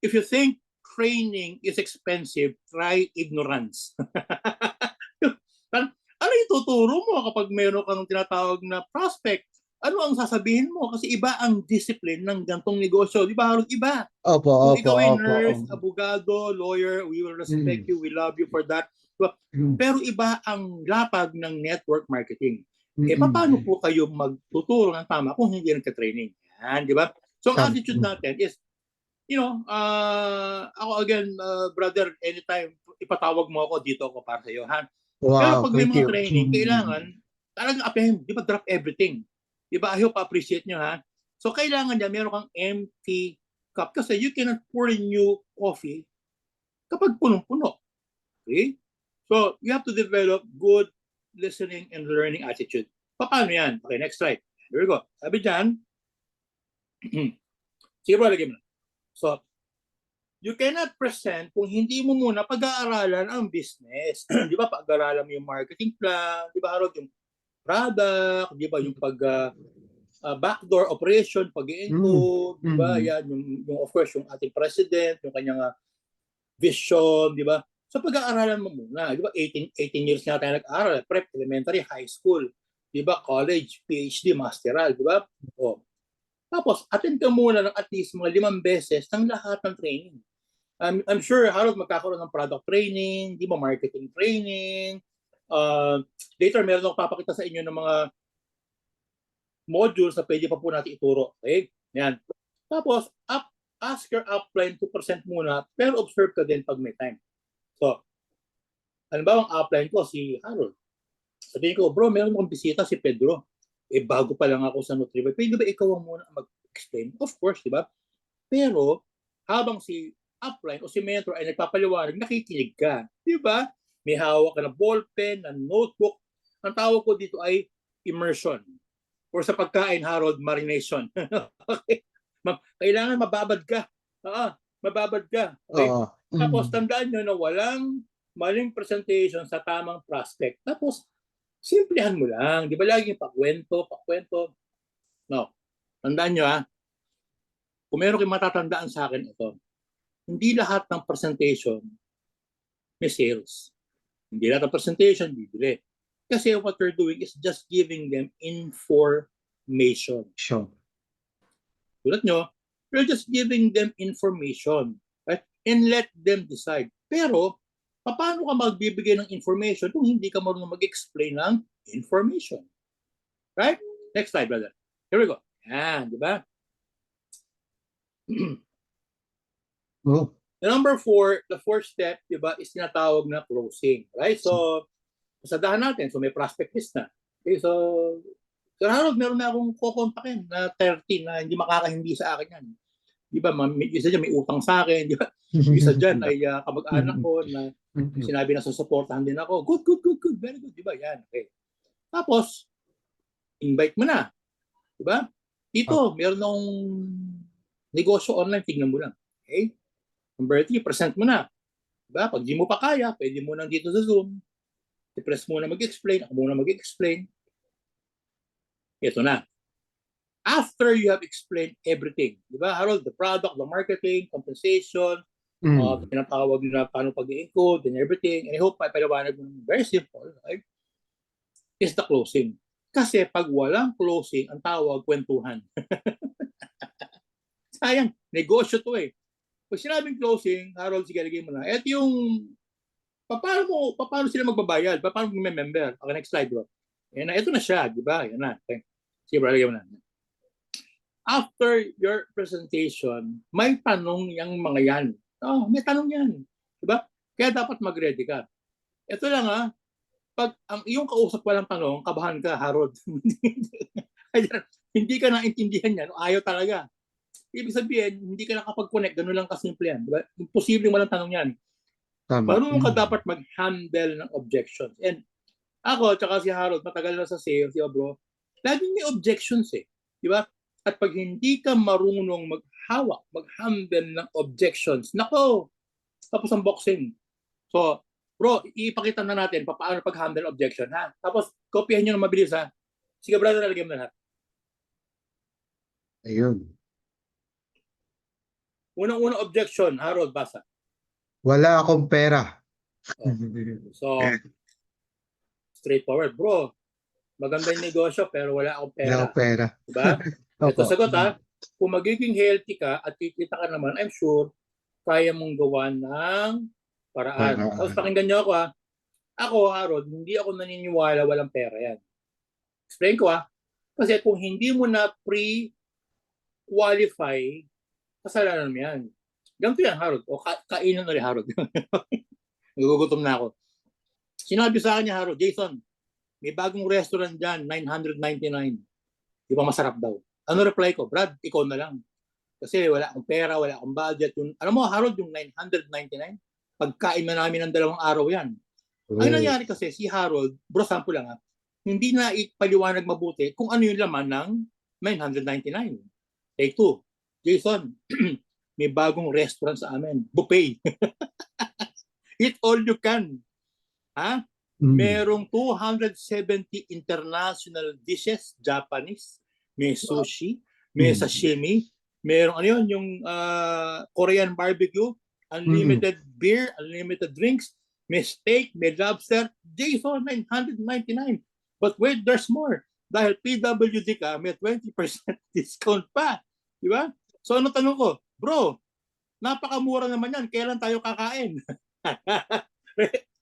if you think training is expensive, try ignorance. Ano yung tuturo mo kapag mayroon kang tinatawag na prospect? Ano ang sasabihin mo? Kasi iba ang discipline ng gantong negosyo. Di ba, Harold? Iba. Kung ikaw ay nurse, abogado, lawyer, we will respect you, we love you for that. Diba? Pero iba ang lapag ng network marketing. Paano po kayo magtuturo ng tama kung hindi nagka-training? Yan, di ba? So, ang attitude natin is, ako again, brother, anytime ipatawag mo ako, dito ako para sa iyo. Ha? Wow, pero pag may mga training, kailangan talagang apply, di ba, drop everything. Di ba? I hope appreciate nyo, ha? So, kailangan niya, meron kang empty cup kasi you cannot pour in new coffee kapag punong-puno. Okay? So, you have to develop good listening and learning attitude. Paano yan? Okay, next slide. Here we go. Sabi dyan, sige bro, lagay mo na. So, you cannot present kung hindi mo muna pag-aaralan ang business. Di ba? Pag-aaralan mo yung marketing plan, di ba, Harold, yung product, di ba, yung backdoor operation, pag-i-include, di ba, yan, yung of course, yung ating president, yung kanyang vision, di ba? So pag-aaralan mo muna, di ba, 18 years na tayo nag-aaral, prep, elementary, high school, di ba, college, PhD, masteral, di ba? Tapos, attend ka muna ng at least mga 5 beses ng lahat ng training. I'm sure, Harold, magkakaroon ng product training, di ba, marketing training. Later, meron akong papakita sa inyo ng mga modules na pwede pa po natin ituro. Okay? Yan. Tapos, ask your upline to present muna, pero observe ka din pag may time. So, ano ba ang upline ko? Si Harold. Sabihin ko, bro, meron akong bisita si Pedro. Bago pa lang ako sa Nutriba. Pwede ba ikaw ang muna mag-explain? Of course, di ba? Pero, habang si upline o si mentor ay nagpapaliwanag, nakikinig ka. Di ba? May hawak ka na ballpen, na notebook. Ang tawag ko dito ay immersion. Or sa pagkain, Harold, marination. Okay? Kailangan mababad ka. Mababad ka. Okay? Tapos tandaan nyo na walang maling presentation sa tamang prospect. Tapos, simplihan mo lang. Di ba laging pakwento. No. Tandaan nyo kung meron kayong matatandaan sa akin ito, hindi lahat ng presentation may sales. Hindi lahat ng presentation bibili. Kasi what we're doing is just giving them information. Sure. Tulad nyo, we're just giving them information. Right? And let them decide. Pero, paano ka magbibigay ng information kung hindi ka marunong mag-explain ng information? Right? Next slide, brother. Here we go. Yan, di ba? Oh. The number 4, the fourth step, di ba, is tinatawag na closing. Right? So, pasadahan natin. So, may prospect list na. Okay, so, Sir Harold, meron na akong kukontakin na 30 na hindi makakahindi sa akin yan. Di ba, isa dyan may utang sa akin. Di ba? Isa dyan ay kamag-anak ko na sinabi na susuportahan din ako. Good. Very good. Di ba? Yan. Okay. Tapos, invite mo na. Di ba? Dito, meron akong negosyo online. Tignan mo lang. Okay? Number 3, present mo na. Di ba? Pag di mo pa kaya, pwede mo nang dito sa Zoom. I-press muna mag-explain. Ako muna mag-explain. Ito na. After you have explained everything, di ba, Harold, the product, the marketing, compensation, tinatawag na paano pag-encode and everything, and I hope paliwanag mo, very simple, right? Is the closing. Kasi pag walang closing, ang tawag, kwentuhan. Sayang, negosyo to eh. Pag sinabing closing, Harold, sige, lagay mo na. Ito yung, paano sila magbabayad? Paano mag-member? Okay, next slide, bro. Yan na, ito na siya, di ba? Yan na. Okay. Sige, bro, lagay mo na. After your presentation, may tanong yung mga yan. May tanong yan. Diba? Kaya dapat mag-ready ka. Ito lang pag ang iyong kausap walang tanong, kabahan ka, Harold. Hindi ka naintindihan yan, ayaw talaga. Ibig sabihin, hindi ka nakapag-connect, gano'n lang kasimple yan. Diba? Imposible walang tanong yan. Marunong ka dapat mag-handle ng objections. And ako, tsaka si Harold, matagal na sa sales, diba bro? Laging may objections eh. Diba? At pag hindi ka marunong maghawak, mag-handle ng objections, nako, tapos ang boxing. So, bro, ipakita na natin paano pag-handle objection, ha? Tapos, kopyahin nyo na mabilis, ha? Sige, brother, nalagyan mo na lahat. Ayun. Unang-unang objection, Harold, basa. Wala akong pera. So, straightforward, bro. Maganda yung negosyo, pero wala akong pera. Wala akong pera. Diba? Ito sagot, kung magiging healthy ka at kikita ka naman, I'm sure, kaya mong gawa ng paraan. Tapos pakinggan nyo ako, Ako, Harold, hindi ako naniniwala walang pera yan. Explain ko, Kasi kung hindi mo na pre-qualify, kasalanan mo yan. Ganito yan, Harold. O kainan na rin, Harold. Nagugutom na ako. Sinabi sa akin niya, Harold, Jason, may bagong restaurant dyan, $999. Di ba masarap daw? Ano reply ko? Brad, ikaw na lang. Kasi wala akong pera, wala akong budget. Alam mo, Harold, yung $999, pagkain na namin ng 2 araw yan. Ang nangyari kasi, si Harold, bro, sample lang hindi na ipaliwanag mabuti kung ano yung laman ng $999. Take 2. Jason, may bagong restaurant sa amin. Buffet. Eat all you can. Merong 270 international dishes, Japanese. May sushi, may sashimi, merong yung Korean barbecue, unlimited beer, unlimited drinks, may steak, may lobster. Jason, $999. But wait, there's more. Dahil PWD ka, may 20% discount pa. Di ba? So ano tanong ko? Bro, napakamura naman yan. Kailan tayo kakain?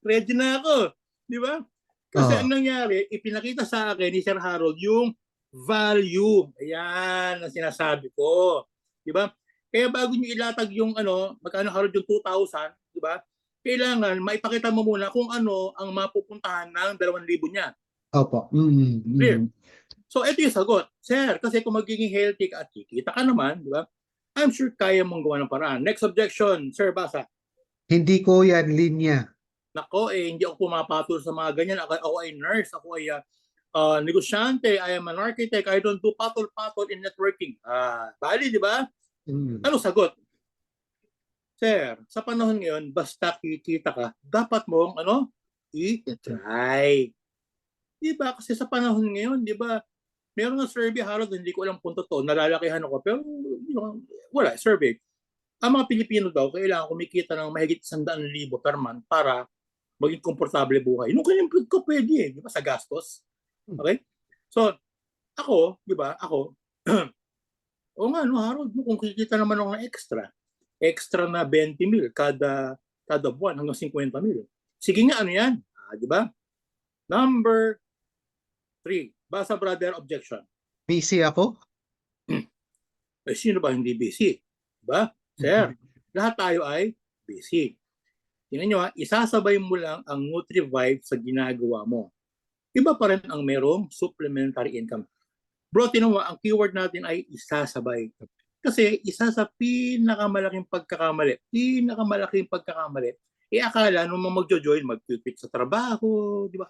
Ready na ako. Di ba? Kasi ang nangyari, ipinakita sa akin ni Sir Harold yung value. Ayan ang sinasabi ko. Di ba? Kaya bago nyo ilatag yung magkano, Harold, yung 2,000, di ba? kailangan maipakita mo muna kung ano ang mapupuntahan ng 2,000 niya. Opo. Clear? So, ito yung sagot. Sir, kasi kung magiging healthy ka at kikita ka naman, di ba? I'm sure kaya mong gawa ng paraan. Next objection, Sir Basa. Hindi ko yan linya. Nako, hindi ako pumapatol sa mga ganyan. Ako ay nurse, ako ay negosyante, I am an architect, I don't do patol-patol in networking. Bali, di ba? Ano sagot? Sir, sa panahon ngayon, basta kikita ka, dapat mong i-try. Di ba? Kasi sa panahon ngayon, di ba, meron ng survey, Harold, hindi ko alam kung totoo, nalalakihan ako, pero wala, survey. Ang mga Pilipino daw, kailangan kumikita ng mahigit 100,000 per month para maging komportable buhay. Nung kanyang ka pwede di ba, sa gastos. Okay? So, ako, di ba, ako, o nga, no, Harold, kung kikita naman ako ng extra na 20,000 kada buwan hanggang 50,000. Sige nga, ano yan? Di ba? Number 3. Basa, brother, objection. Busy ako? Sino ba hindi busy? Diba? Sir, lahat tayo ay busy. Tingnan nyo isasabay mo lang ang Nutri-Vibe sa ginagawa mo. Iba pa rin ang merong supplementary income. Bro, tingnan mo, ang keyword natin ay isasabay. Kasi isa sa pinakamalaking pagkakamali, akala nung magjo-join, mag-quit sa trabaho, di ba?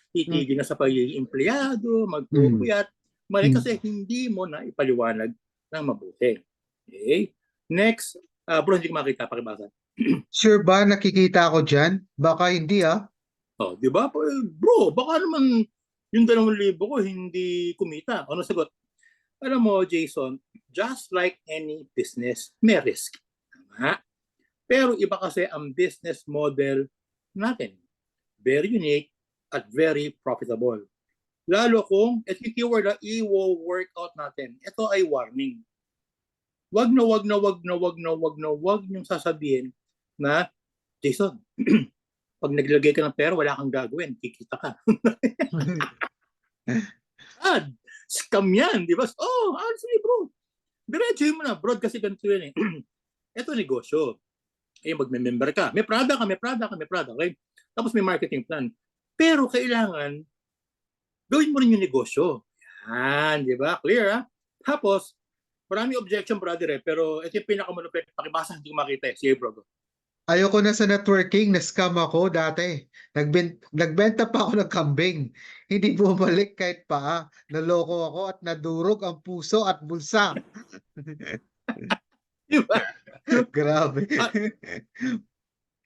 Titigil na sa pagiging empleyado, magpupuyat. Mali kasi hindi mo na ipaliwanag ng mabuti. Okay? Next, bro, hindi ko makita, pakibasa. Sure ba nakikita ako dyan? Baka hindi Di ba? Bro, baka naman yung 2,000 ko hindi kumita. Ano sagot? Alam mo, Jason, just like any business, may risk. Tama? Pero iba kasi ang business model natin. Very unique at very profitable. Lalo kung, ito yung keyword na i-workout natin. Ito ay warning. Wag niyong sasabihin na, Jason, pag naglagay ka ng pera, wala kang gagawin. Kikita ka. Scam yan, di ba? Honestly, bro. Diretso mo na. Broad kasi ganito yun eh. Ito negosyo. Magme-member ka. May product. Okay? Tapos may marketing plan. Pero kailangan, gawin mo rin yung negosyo. Yan, di ba? Clear, ha? Tapos, marami objection, brother, pero ito yung pinakamalupit. Pakibasa, hindi ko makita eh. Sige, bro. Ayoko na sa networking, na-scam ako dati. Nagbenta pa ako ng kambing. Hindi bumalik kahit pa. Naloko ako at nadurog ang puso at bulsa. Di ba? Grabe.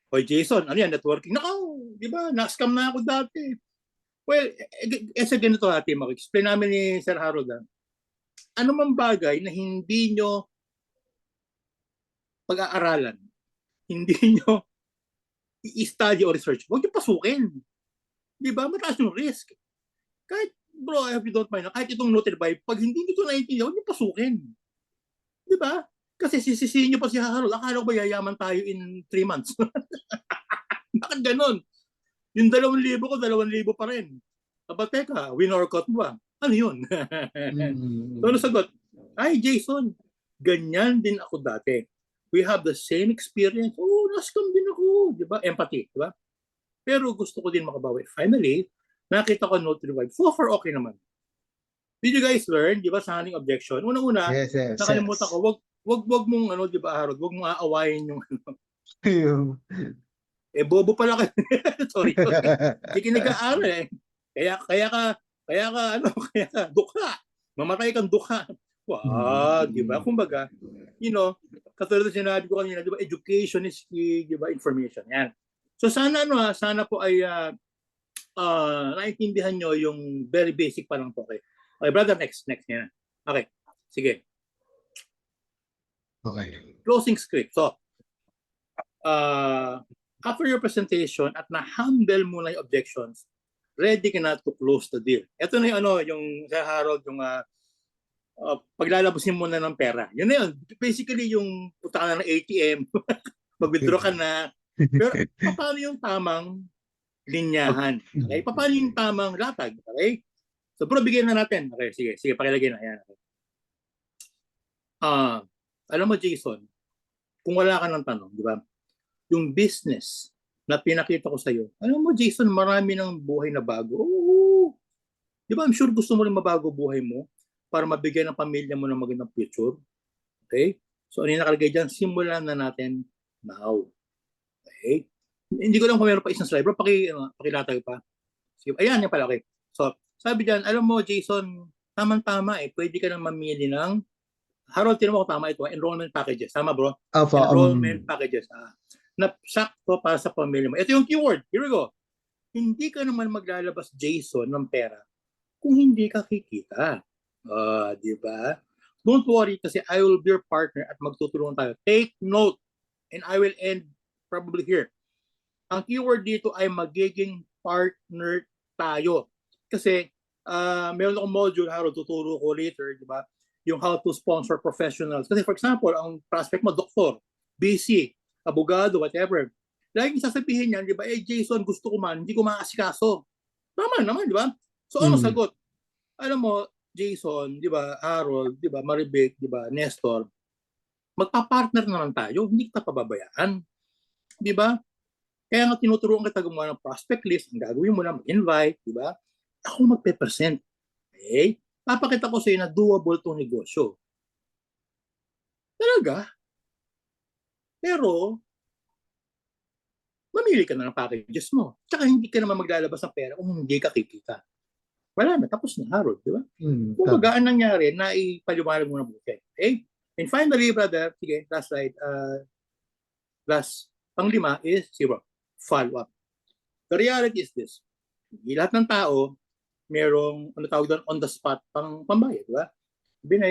Hoy, Jason, ano yan, networking? Nako, di ba? Na-scam na ako dati. Well, sa ganito natin, mag-explain namin ni Sir Harold. Ano mang bagay na hindi nyo pag-aaralan, hindi nyo i-study or research, huwag nyo pasukin. Di ba? Mataas yung risk. Kahit, bro, I hope you don't mind, kahit itong Nutri-Vibe, pag hindi nyo ito naiintindihan, huwag nyo pasukin. Di ba? Kasi sisisihin nyo pa si Harold, akala ko ba yayaman tayo in 3 months? Bakit ganun? Yung 2,000 ko, 2,000 pa rin. Aba, teka, win or cut mo ba? Ano yun? So, ano sagot? Ay, Jason, ganyan din ako dati. We have the same experience. Na-scam din ako. Di ba? Empathy. Di ba? Pero gusto ko din makabawi. Finally, nakita ko Nutri-Vibe. So far, okay naman. Did you guys learn? Di ba? Sa aning objection. Unang-una, yes. nakalimutan ko, wag mong, di ba, Harold? Wag mong aawayin yung, bobo pala ka. Sorry. Hindi nag-aaral eh. Kaya ka dukha. Mamatay kang dukha. Wag, di ba? Kumbaga, katulad na sinabi ko kanina, di ba, education is key, di ba, information. Yan. So sana sana po ay naintindihan nyo yung very basic pa lang po. Okay, brother, next yan. Okay, sige. Okay. Closing script. So, after your presentation at na-handle mo na yung objections, ready ka na to close the deal. Ito na yung yung sa Harold, yung paglalabasin mo na ng pera. Yun na yun. Basically, yung punta ka na ng ATM, mag-withdraw ka na. Pero paano yung tamang linyahan? Okay? Paano yung tamang latag? Okay? So, bro, bigyan na natin. Okay, sige, pakilagay na. Yan. Okay. Alam mo, Jason, kung wala ka ng tanong, di ba? Yung business na pinakita ko sa'yo. Alam mo, Jason, marami ng buhay na bago. Oo. Di ba, I'm sure gusto mo rin mabago buhay mo para mabigyan ng pamilya mo ng magandang future. Okay? So, ano yung nakalagay dyan? Simulan na natin now. Okay? Hindi ko lang kung meron pa isang slide. Bro, pakilatag pa. Sige, ayan, yan pala. Okay. So, sabi dyan, alam mo, Jason, tamang-tama eh. Pwede ka nang mamili ng, Harold, tinan mo kung tama ito, enrollment packages. Tama, bro? Opo, Enrollment packages. Na sakto para sa pamilya mo. Ito yung keyword. Here we go. Hindi ka naman maglalabas, Jason, ng pera kung hindi ka kikita. Di ba? Don't worry kasi I will be your partner at magtutulungan tayo. Take note and I will end probably here. Ang keyword dito ay magiging partner tayo. Kasi meron akong module, Harold, tuturo ko later, di ba? Yung how to sponsor professionals. Kasi for example, ang prospect mo, doktor, BC, abogado, whatever. Laging sasabihin niyan, di ba, Jason, gusto ko man, hindi ko maasikaso. Tama naman, di ba? So ano sagot? Alam mo, Jason, di ba, Harold, di ba, Maribek, di ba, Nestor, magpa-partner naman tayo, hindi kita pababayaan. Di ba? Kaya nga tinuturuan kita gumawa ng prospect list, ang gagawin mo na mag-invite, di ba? Ako magpe-present. Okay? Papakita ko sa iyo na doable itong negosyo. Talaga? Pero, mamili ka na ng packages mo. Tsaka hindi ka naman maglalabas ng pera kung hindi ka kikita. Wala na, tapos na, Harold, di ba? Kung magaan nangyari, na ipaliwanag mo na buti. Okay? And finally, brother, sige, last slide. Last, pang-5 is zero. Follow-up. The reality is this. Hindi lahat ng tao, merong, ano tawag doon, on the spot, pambayad, di ba? Sabi na,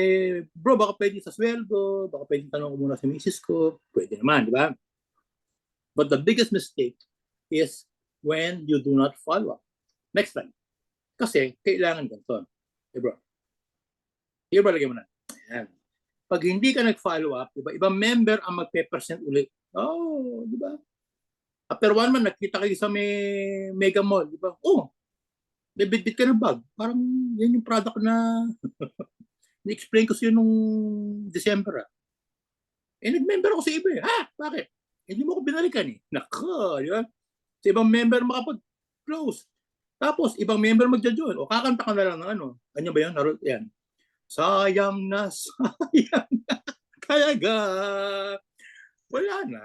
bro, baka pwede sa sweldo, baka pwede tanong ko muna sa misis ko, pwede naman, di ba? But the biggest mistake is when you do not follow up. Next time. Kasi, kailangan ganito. Okay, bro. Here, bro, lagay mo na. Ayan. Pag hindi ka nag-follow up, di ba, ibang member ang magpe-present ulit. Oh, di ba? After 1 month, nakita kayo sa may mega mall, di ba? Oh, may bit-bit ka ng bag. Parang yan yung product na ni-explain ko sa iyo nung December. Nag-member ako sa iba eh. Ha? Bakit? Hindi mo ko binalikan eh. Nako, di ba? Sa ibang member makapag-close. Tapos, ibang member magja-join. O kakanta ka na lang ng ano. Ano ba yan? Yan. Sayang na, sayang na. Talaga. Wala na,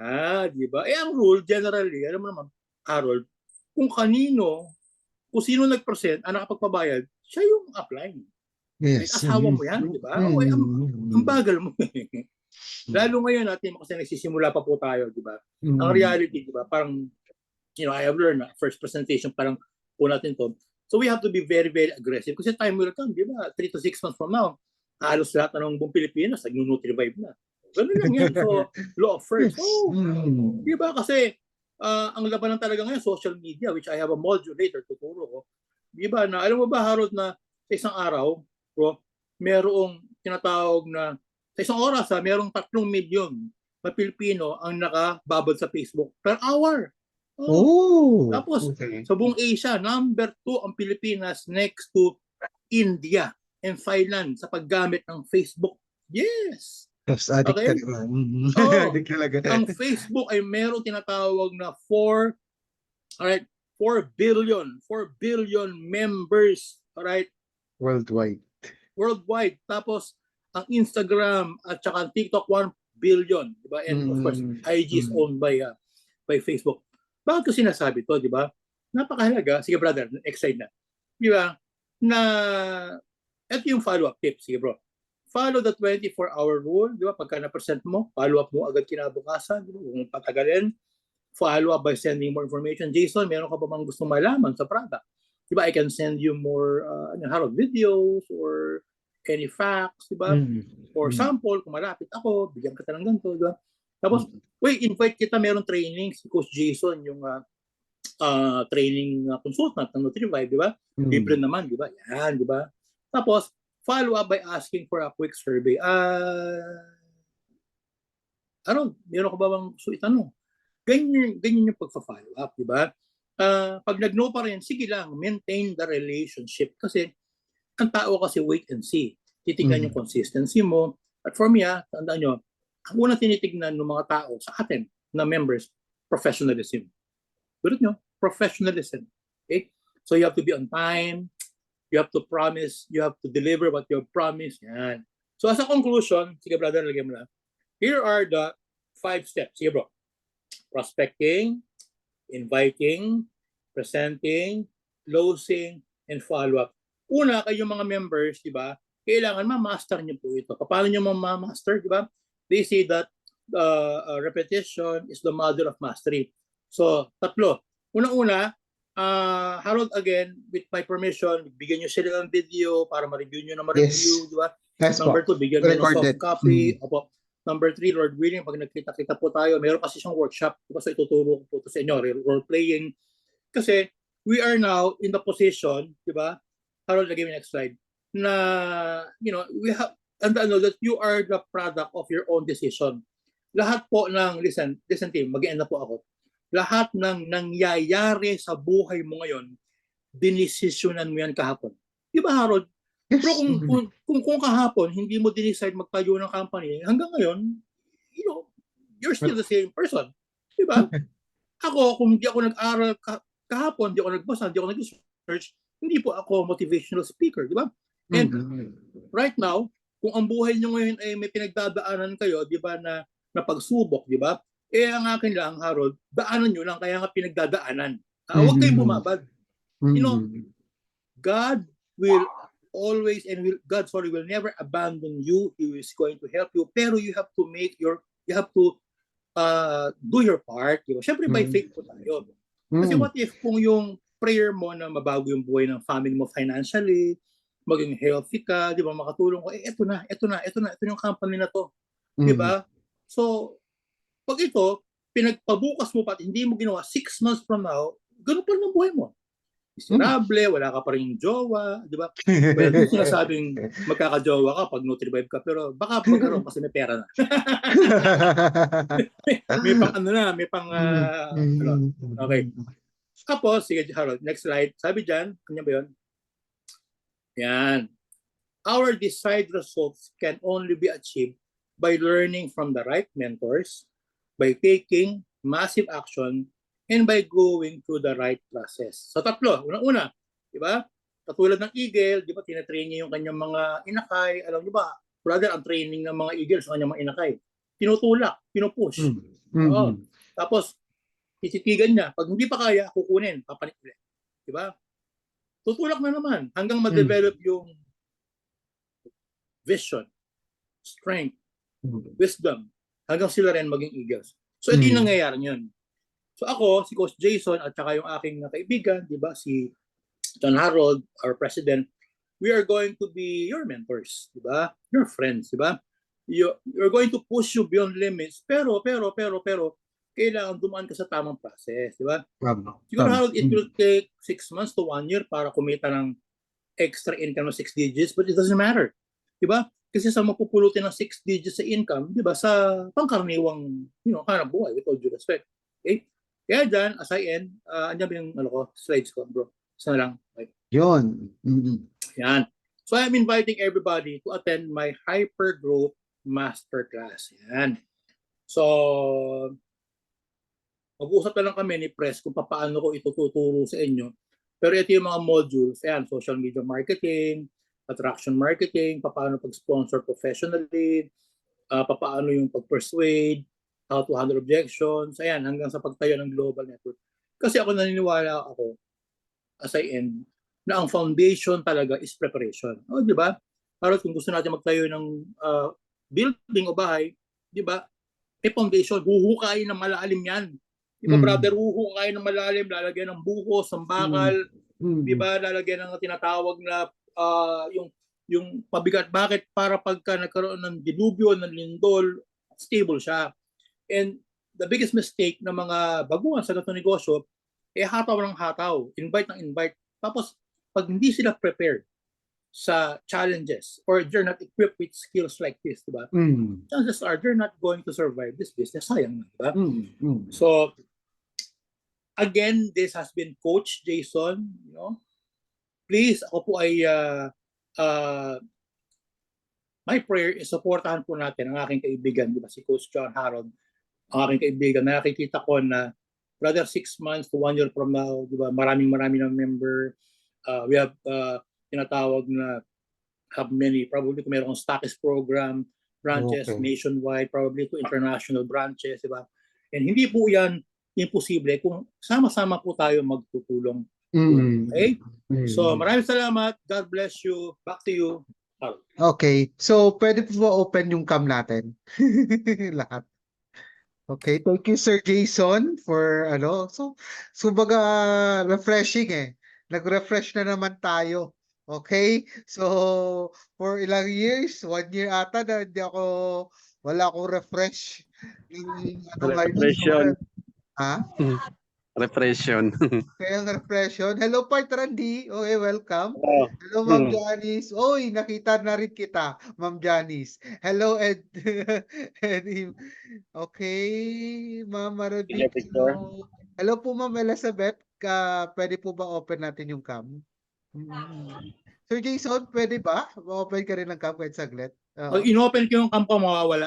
di ba? Ang rule, generally, alam mo naman, Harold, kung kanino, kung sino nag-present, ang nakapagpabayad, siya yung apply. Yes. Asawa mo yan, di ba? Ang bagal mo. Lalo ngayon natin, kasi nagsisimula pa po tayo, di ba? Ang reality, di ba? Parang, I have learned na first presentation, parang po natin to. So we have to be very, very aggressive. Kasi time will come, di ba? 3 to 6 months from now, halos lahat na ng buong Pilipinas, nag-Nutri-Vibe na. Ganun lang yan. So, law of first. Oh, di ba? Kasi, ang labanan talaga ngayon, social media, which I have a module later tuturo ko. Di ba? Na, alam mo ba, Harold, na sa isang araw, bro, merong tinatawag na, sa isang oras, merong 3 milyon na Pilipino ang nakababad sa Facebook per hour. Oh. Tapos, sa buong Asia, number 2 ang Pilipinas next to India and Thailand sa paggamit ng Facebook. Yes! Yes, addict okay? Addict talaga. Ang Facebook ay meron tinatawag na 4 billion members, alright? Worldwide. Tapos, ang Instagram at saka ang TikTok 1 billion, di ba? And of course, IG is owned by Facebook. Bakit ko sinasabi to, di ba? Napakahalaga. Sige, brother, next slide na. Di ba? Na, ito yung follow-up tip. Sige, bro. Follow the 24-hour rule, di ba? Pagka na-present mo, follow up mo agad kinabukasan, di ba? Kung patagalin, follow up by sending more information. Jason, meron ka ba bang gusto malaman sa product? Di ba? I can send you more Harold videos or any facts, di ba? Or sample, kung malapit ako, bigyan kita ng ganito, di ba? Tapos, invite kita, meron training, si Coach Jason, yung training consultant ng Nutri-Vibe, di ba? Libre naman, di ba? Yan, di ba? Tapos, follow up by asking for a quick survey. Meron ka ba bang gusto itanong? Ganyan yung pagpa-follow up, di ba? Pag nag-no pa rin, sige lang, maintain the relationship. Kasi, ang tao kasi wait and see. Titignan yung consistency mo. At for me, tandaan nyo, ang unang tinitignan ng mga tao sa atin na members, professionalism. Tulad nyo, professionalism. Okay? So you have to be on time, you have to promise, you have to deliver what you have promised. Yan. So as a conclusion, sige brother, lagyan mo na. Here are the 5 steps. Sige bro. Prospecting, inviting, presenting, closing, and follow-up. Una, kayong mga members, di ba, kailangan ma-master nyo po ito. Paano nyo ma-master, di ba? They say that repetition is the mother of mastery. So, tatlo. Una-una, Harold, again, with my permission, bigyan nyo sila ng video para ma-review nyo na ma-review, Yes. di ba? Yes po. Number 2, bigyan nyo ng Recorded. soft copy. Opo. Number 3, Lord willing, pag nagkita-kita po tayo, meron kasi siyang workshop. Diba? So ituturo ko po ito sa inyo, role-playing. Kasi we are now in the position, di ba? Harold, lagay mo next slide. Na, you know, we have, and ano, that you are the product of your own decision. Lahat po ng, listen team, mag-end na po ako. Lahat ng nangyayari sa buhay mo ngayon, dinesisyonan mo yan kahapon. Di ba, Harold? Yes. Pero kung kahapon, hindi mo dinecide magtayo ng company, hanggang ngayon, you know, you're still the same person. Di ba? Ako, kung hindi ako nag-aral kahapon, hindi ako nagbasa, hindi ako nag-research, hindi po ako motivational speaker. Di ba? And right now, kung ang buhay nyo ngayon ay may pinagdadaanan kayo, di ba, na pagsubok, di ba? Eh, ang akin lang, Harold, daanan nyo lang, kaya nga pinagdadaanan. Huwag kayong bumabad. You know, God will always and will never abandon you. He is going to help you, pero you have to do your part. Diba? Siyempre by faith po tayo. Kasi what if kung yung prayer mo na mabago yung buhay ng family mo financially, maging healthy ka, di ba, makatulong ko, ito yung company na to. Di ba? So, pag ito, pinagpabukas mo pa at hindi mo ginawa 6 months from now, ganun pa rin ang buhay mo. Miserable, wala ka pa rin jowa, di ba? Well, hindi sinasabing magkakajowa ka pag Nutri-Vibe ka, pero baka magkaroon kasi may pera na. may pang ano na, may pang ano. Okay. Tapos, sige Harold, next slide. Sabi dyan, kanya ba yun? Yan. Our desired results can only be achieved by learning from the right mentors, by taking massive action, and by going through the right process. So tatlo, unang-una, di ba? Katulad ng eagle, di ba, tinatrain niya yung kanyang mga inakay. Alam niyo ba, brother, ang training ng mga eagle sa kanyang mga inakay, tinutulak, pinupush. Tapos, tititigan niya. Pag hindi pa kaya, kukunin, papanik ulit. Di ba? Tutulak na naman hanggang ma-develop yung vision, strength, wisdom, hanggang sila rin maging eagles. So, ito yung nangyayari yun. So ako, si Coach Jason at saka yung aking kaibigan, di ba, si John Harold, our president, we are going to be your mentors, di ba? Your friends, di ba? You're going to push you beyond limits, pero kailangan dumaan ka sa tamang process, di ba? Siguro Harold, it will take 6 months to 1 year para kumita ng extra income of 6 digits, but it doesn't matter, di ba? Kasi sa mapupulutin ng 6 digits sa income, di ba, sa pangkaraniwang, hanap buhay, with all due respect. Okay? Kaya dyan, as I end, andyan ba yung slides ko, bro? Isa lang. Okay. Yun. Yan. So I'm inviting everybody to attend my Hypergrowth Masterclass. Yan. So, mag-usap na lang kami ni Press kung paano ko ituturo sa inyo. Pero ito yung mga modules. Yan, social media marketing, attraction marketing, paano pag-sponsor professionally, paano yung pag-persuade, how to handle objections, ayan, hanggang sa pagtayo ng global network. Kasi ako naniniwala ako, as I end, na ang foundation talaga is preparation. O, di ba? Para kung gusto natin magtayo ng building o bahay, di ba? May foundation, huhukayin ng malalim yan. Di ba, brother, huhukayin ng malalim, lalagyan ng buhos, ng bakal, di ba, lalagyan ng tinatawag na yung pabigat. Bakit? Para pagka nagkaroon ng dilubyo, ng lindol, stable siya. And the biggest mistake ng mga baguhan sa ganitong negosyo, hataw ng hataw, invite ng invite. Tapos, pag hindi sila prepared sa challenges or they're not equipped with skills like this, diba? Chances are they're not going to survive this business. Sayang na, diba? So, again, this has been Coach Jason. Please, ako po ay my prayer is supportahan po natin ang aking kaibigan, diba? Si Coach John Harold, ang aking kaibigan, nakikita ko na rather 6 months to 1 year from now, di ba? Marami ng member. We have tinatawag na have many, probably kung mayroong stockist program, branches Okay. nationwide, probably to international branches, di ba? And hindi po yan imposible kung sama-sama po tayo magtutulong. Mm. Okay? So Mm. maraming salamat. God bless you. Back to you. Okay. So, pwede po ba open yung cam natin? Lahat. Okay. Thank you, Sir Jason, for ano. So baga, refreshing eh. Nag-refresh na naman tayo. Okay? So, for ilang years, 1 year ata na wala akong refresh. Ano ngayon, Repression. ha? Repression. Kaya ang reflection. Hello, Part Randy. Okay, welcome. Oh. Hello, Ma'am Janice. Oy, nakita na rin kita, Ma'am Janice. Hello, Ed. Eddie. Okay, Ma'am Marabik. Hello. Hello po, Ma'am Elizabeth. Pwede po ba open natin yung cam? Sir Jason, pwede ba? Open ka rin ng cam kahit saglit. Pag inopen ko yung kampo, mawawala.